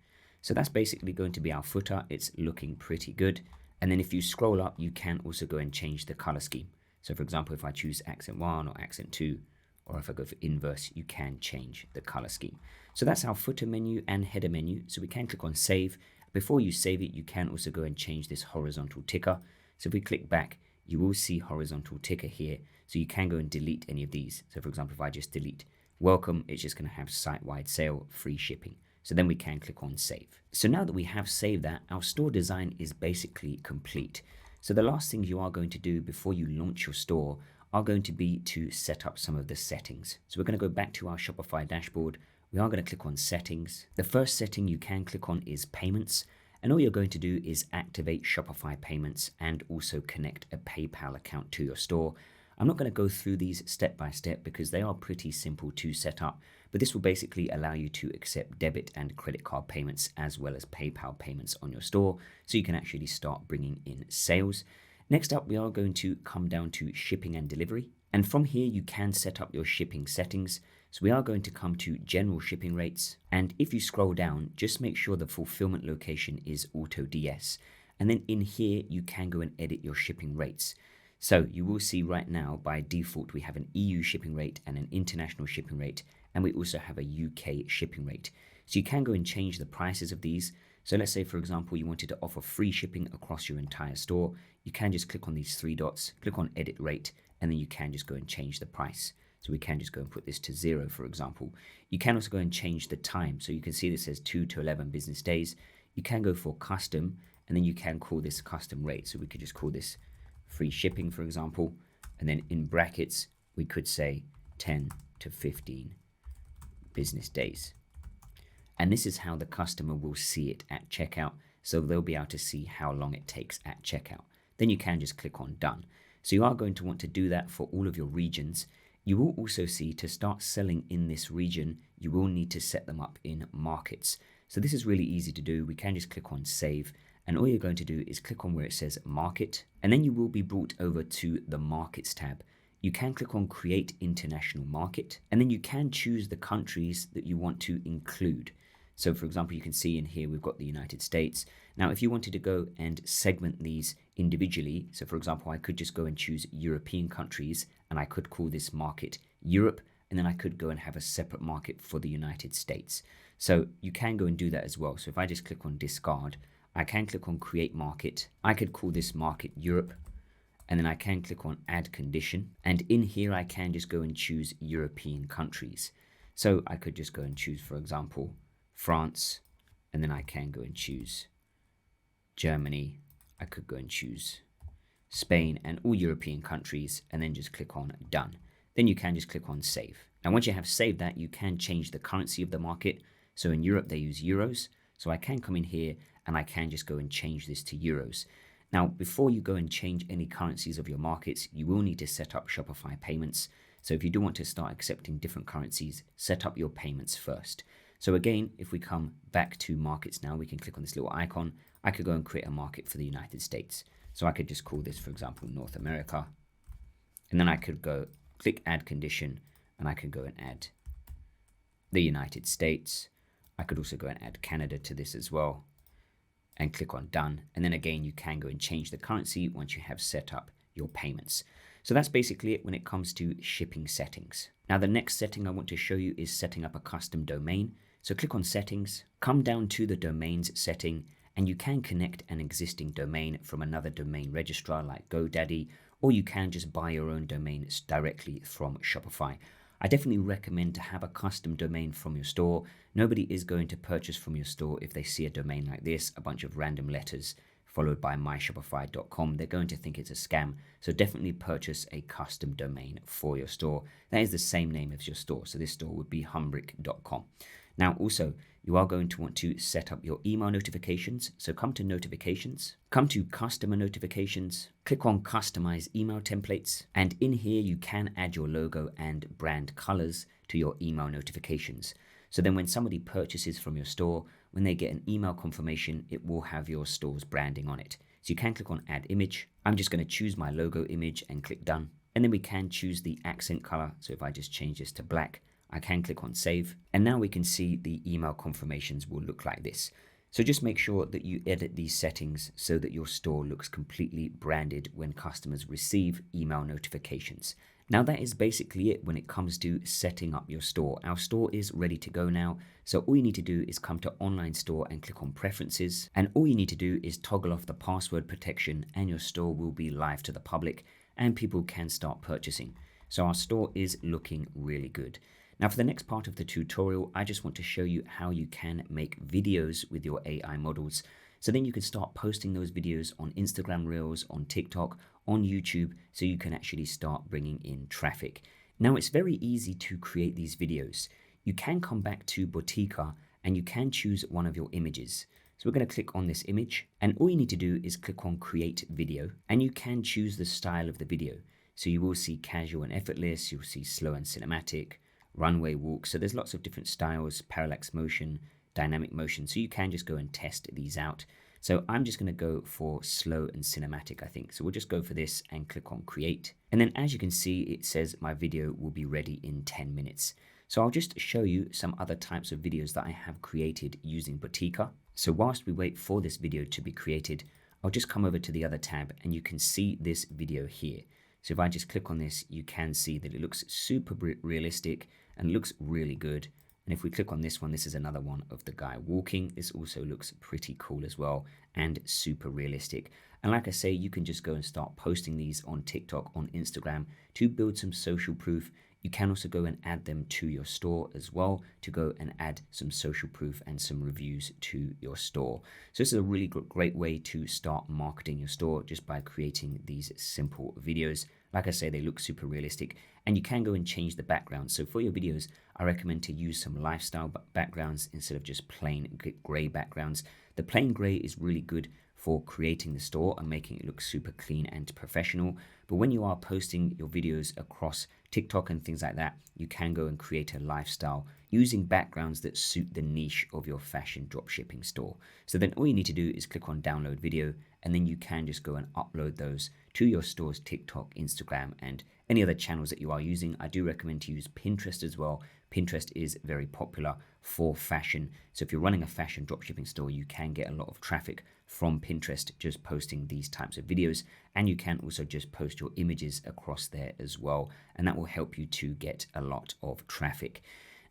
So that's basically going to be our footer. It's looking pretty good. And then if you scroll up, you can also go and change the color scheme. So for example, if I choose accent 1 or accent 2 or if I go for inverse, you can change the color scheme. So that's our footer menu and header menu. So we can click on save. Before you save it, you can also go and change this horizontal ticker. So if we click back, you will see horizontal ticker here. So you can go and delete any of these. So for example, if I just delete welcome, it's just going to have site-wide sale, free shipping. So then we can click on save. So now that we have saved that, our store design is basically complete. So the last things you are going to do before you launch your store are going to be to set up some of the settings. So we're going to go back to our Shopify dashboard. We are going to click on settings. The first setting you can click on is payments. And all you're going to do is activate Shopify payments and also connect a PayPal account to your store. I'm not going to go through these step by step because they are pretty simple to set up, but this will basically allow you to accept debit and credit card payments as well as PayPal payments on your store, so you can actually start bringing in sales. Next up, we are going to come down to shipping and delivery. And from here, you can set up your shipping settings. So we are going to come to general shipping rates. And if you scroll down, just make sure the fulfillment location is auto DS. And then in here, you can go and edit your shipping rates. So you will see right now, by default, we have an EU shipping rate and an international shipping rate, and we also have a UK shipping rate. So you can go and change the prices of these. So let's say, for example, you wanted to offer free shipping across your entire store. You can just click on these three dots, click on edit rate, and then you can just go and change the price. So we can just go and put this to 0, for example. You can also go and change the time. So you can see this says 2 to 11 business days. You can go for custom, and then you can call this custom rate. So we could just call this free shipping, for example, and then in brackets we could say 10 to 15 business days. And this is how the customer will see it at checkout, so they'll be able to see how long it takes at checkout. Then you can just click on done. So you are going to want to do that for all of your regions. You will also see, to start selling in this region, you will need to set them up in markets. So this is really easy to do. We can just click on save. And all you're going to do is click on where it says market, and then you will be brought over to the markets tab. You can click on create international market, and then you can choose the countries that you want to include. So for example, you can see in here, we've got the United States. Now, if you wanted to go and segment these individually, so for example, I could just go and choose European countries, and I could call this market Europe, and then I could go and have a separate market for the United States. So you can go and do that as well. So if I just click on discard, I can click on create market. I could call this market Europe, and then I can click on add condition. And in here, I can just go and choose European countries. So I could just go and choose, for example, France, and then I can go and choose Germany. I could go and choose Spain and all European countries, and then just click on done. Then you can just click on save. Now, once you have saved that, you can change the currency of the market. So in Europe, they use euros. So I can come in here and I can just go and change this to euros. Now, before you go and change any currencies of your markets, you will need to set up Shopify payments. So if you do want to start accepting different currencies, set up your payments first. So again, if we come back to markets now, we can click on this little icon. I could go and create a market for the United States. So I could just call this, for example, North America. And then I could go click add condition, and I can go and add the United States. I could also go and add Canada to this as well, and click on done. And then again, you can go and change the currency once you have set up your payments. So that's basically it when it comes to shipping settings. Now, the next setting I want to show you is setting up a custom domain. So click on settings, come down to the domains setting, and you can connect an existing domain from another domain registrar like GoDaddy, or you can just buy your own domain directly from Shopify. I definitely recommend to have a custom domain from your store. Nobody is going to purchase from your store if they see a domain like this, a bunch of random letters followed by myshopify.com. They're going to think it's a scam. So definitely purchase a custom domain for your store. That is the same name as your store. So this store would be humbrick.com. Now also, you are going to want to set up your email notifications. So come to notifications, come to customer notifications, click on customize email templates. And in here, you can add your logo and brand colors to your email notifications. So then when somebody purchases from your store, when they get an email confirmation, it will have your store's branding on it. So you can click on add image. I'm just going to choose my logo image and click done. And then we can choose the accent color. So if I just change this to black, I can click on save. And now we can see the email confirmations will look like this. So just make sure that you edit these settings so that your store looks completely branded when customers receive email notifications. Now that is basically it when it comes to setting up your store. Our store is ready to go now. So all you need to do is come to online store and click on preferences. And all you need to do is toggle off the password protection and your store will be live to the public and people can start purchasing. So our store is looking really good. Now for the next part of the tutorial, I just want to show you how you can make videos with your AI models. So then you can start posting those videos on Instagram Reels, on TikTok, on YouTube, so you can actually start bringing in traffic. Now it's very easy to create these videos. You can come back to Boutica and you can choose one of your images. So we're going to click on this image and all you need to do is click on create video and you can choose the style of the video. So you will see casual and effortless, you'll see slow and cinematic, runway walk. So there's lots of different styles, parallax motion, dynamic motion. So you can just go and test these out. So I'm just going to go for slow and cinematic, I think. So we'll just go for this and click on create. And then as you can see, it says my video will be ready in 10 minutes. So I'll just show you some other types of videos that I have created using Boutica. So whilst we wait for this video to be created, I'll just come over to the other tab and you can see this video here. So if I just click on this, you can see that it looks super realistic and looks really good. And if we click on this one, this is another one of the guy walking. This also looks pretty cool as well and super realistic. And like I say, you can just go and start posting these on TikTok, on Instagram to build some social proof. You can also go and add them to your store as well to go and add some social proof and some reviews to your store. So this is a really great way to start marketing your store just by creating these simple videos. Like I say, they look super realistic and you can go and change the background. So for your videos, I recommend to use some lifestyle backgrounds instead of just plain gray backgrounds. The plain gray is really good for creating the store and making it look super clean and professional. But when you are posting your videos across TikTok and things like that, you can go and create a lifestyle using backgrounds that suit the niche of your fashion dropshipping store. So then all you need to do is click on download video and then you can just go and upload those to your store's TikTok, Instagram, and any other channels that you are using. I do recommend to use Pinterest as well. Pinterest is very popular for fashion. So if you're running a fashion dropshipping store, you can get a lot of traffic from Pinterest just posting these types of videos. And you can also just post your images across there as well. And that will help you to get a lot of traffic.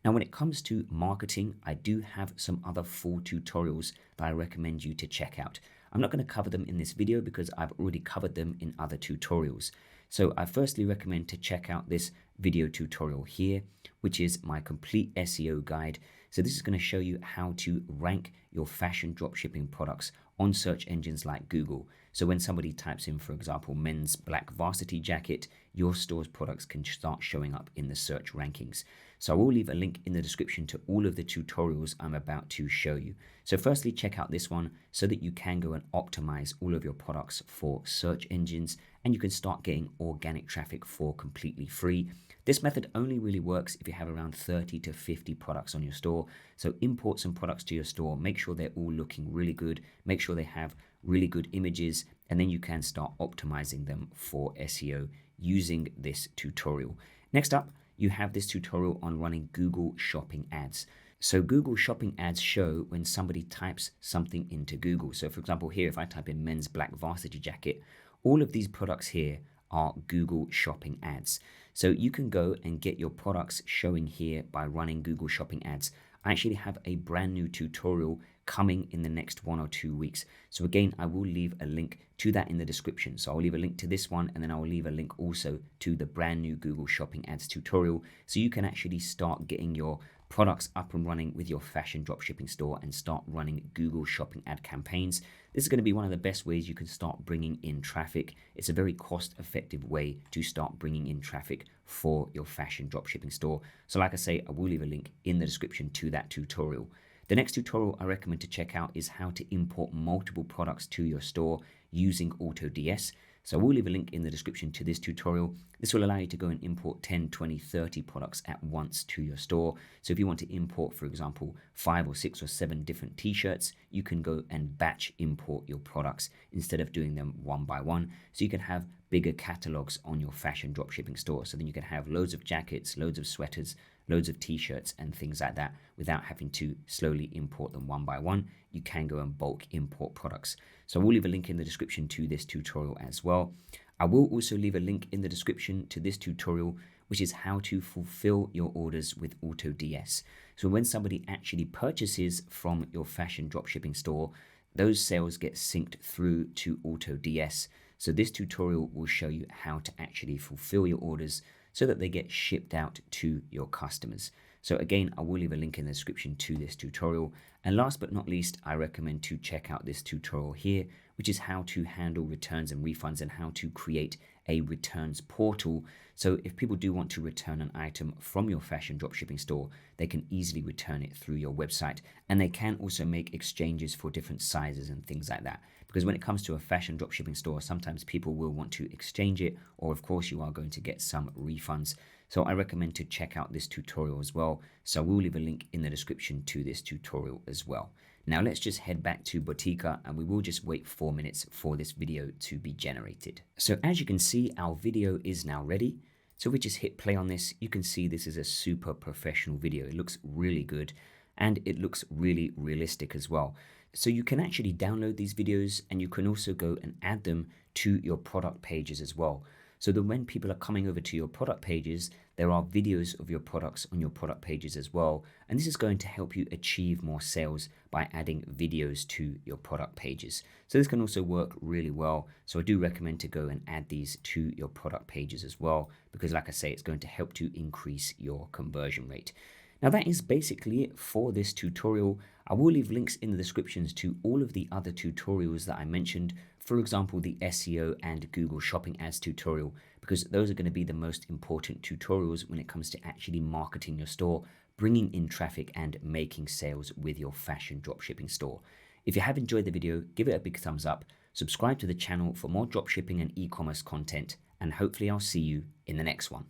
Now, when it comes to marketing, I do have some other full tutorials that I recommend you to check out. I'm not going to cover them in this video because I've already covered them in other tutorials. So I firstly recommend to check out this video tutorial here, which is my complete SEO guide. So this is going to show you how to rank your fashion dropshipping products on search engines like Google. So when somebody types in, for example, men's black varsity jacket, your store's products can start showing up in the search rankings. So I will leave a link in the description to all of the tutorials I'm about to show you. So firstly, check out this one so that you can go and optimize all of your products for search engines and you can start getting organic traffic for completely free. This method only really works if you have around 30 to 50 products on your store. So import some products to your store, make sure they're all looking really good, make sure they have really good images, and then you can start optimizing them for SEO using this tutorial. Next up, you have this tutorial on running Google Shopping ads. So Google Shopping ads show when somebody types something into Google. So for example, here, if I type in men's black varsity jacket, all of these products here are Google Shopping ads. So you can go and get your products showing here by running Google Shopping ads. I actually have a brand new tutorial coming in the next 1 or 2 weeks. So again, I will leave a link to that in the description. So I'll leave a link to this one and then I'll leave a link also to the brand new Google Shopping ads tutorial. So you can actually start getting your products up and running with your fashion dropshipping store and start running Google Shopping ad campaigns. This is going to be one of the best ways you can start bringing in traffic. It's a very cost-effective way to start bringing in traffic for your fashion dropshipping store. So like I say, I will leave a link in the description to that tutorial. The next tutorial I recommend to check out is how to import multiple products to your store using AutoDS. So I will leave a link in the description to this tutorial. This will allow you to go and import 10, 20, 30 products at once to your store. So if you want to import, for example, 5 or 6 or 7 different t-shirts, you can go and batch import your products instead of doing them one by one. So you can have bigger catalogs on your fashion dropshipping store. So then you can have loads of jackets, loads of sweaters, loads of t-shirts and things like that without having to slowly import them one by one. You can go and bulk import products. So we'll leave a link in the description to this tutorial as well. I will also leave a link in the description to this tutorial, which is how to fulfill your orders with AutoDS. So when somebody actually purchases from your fashion dropshipping store, those sales get synced through to AutoDS. So this tutorial will show you how to actually fulfill your orders so that they get shipped out to your customers. So again, I will leave a link in the description to this tutorial. And last but not least, I recommend to check out this tutorial here, which is how to handle returns and refunds and how to create a returns portal. So if people do want to return an item from your fashion dropshipping store, they can easily return it through your website. And they can also make exchanges for different sizes and things like that. Because when it comes to a fashion dropshipping store, sometimes people will want to exchange it, or of course you are going to get some refunds. So I recommend to check out this tutorial as well. So we'll leave a link in the description to this tutorial as well. Now let's just head back to Botica and we will just wait 4 minutes for this video to be generated. So as you can see, our video is now ready. So if we just hit play on this, you can see this is a super professional video. It looks really good and it looks really realistic as well. So you can actually download these videos and you can also go and add them to your product pages as well. So that when people are coming over to your product pages, there are videos of your products on your product pages as well. And this is going to help you achieve more sales by adding videos to your product pages. So this can also work really well. So I do recommend to go and add these to your product pages as well, because like I say, it's going to help to increase your conversion rate. Now that is basically it for this tutorial. I will leave links in the descriptions to all of the other tutorials that I mentioned, for example, the SEO and Google Shopping Ads tutorial, because those are going to be the most important tutorials when it comes to actually marketing your store, bringing in traffic and making sales with your fashion dropshipping store. If you have enjoyed the video, give it a big thumbs up, subscribe to the channel for more dropshipping and e-commerce content, and hopefully I'll see you in the next one.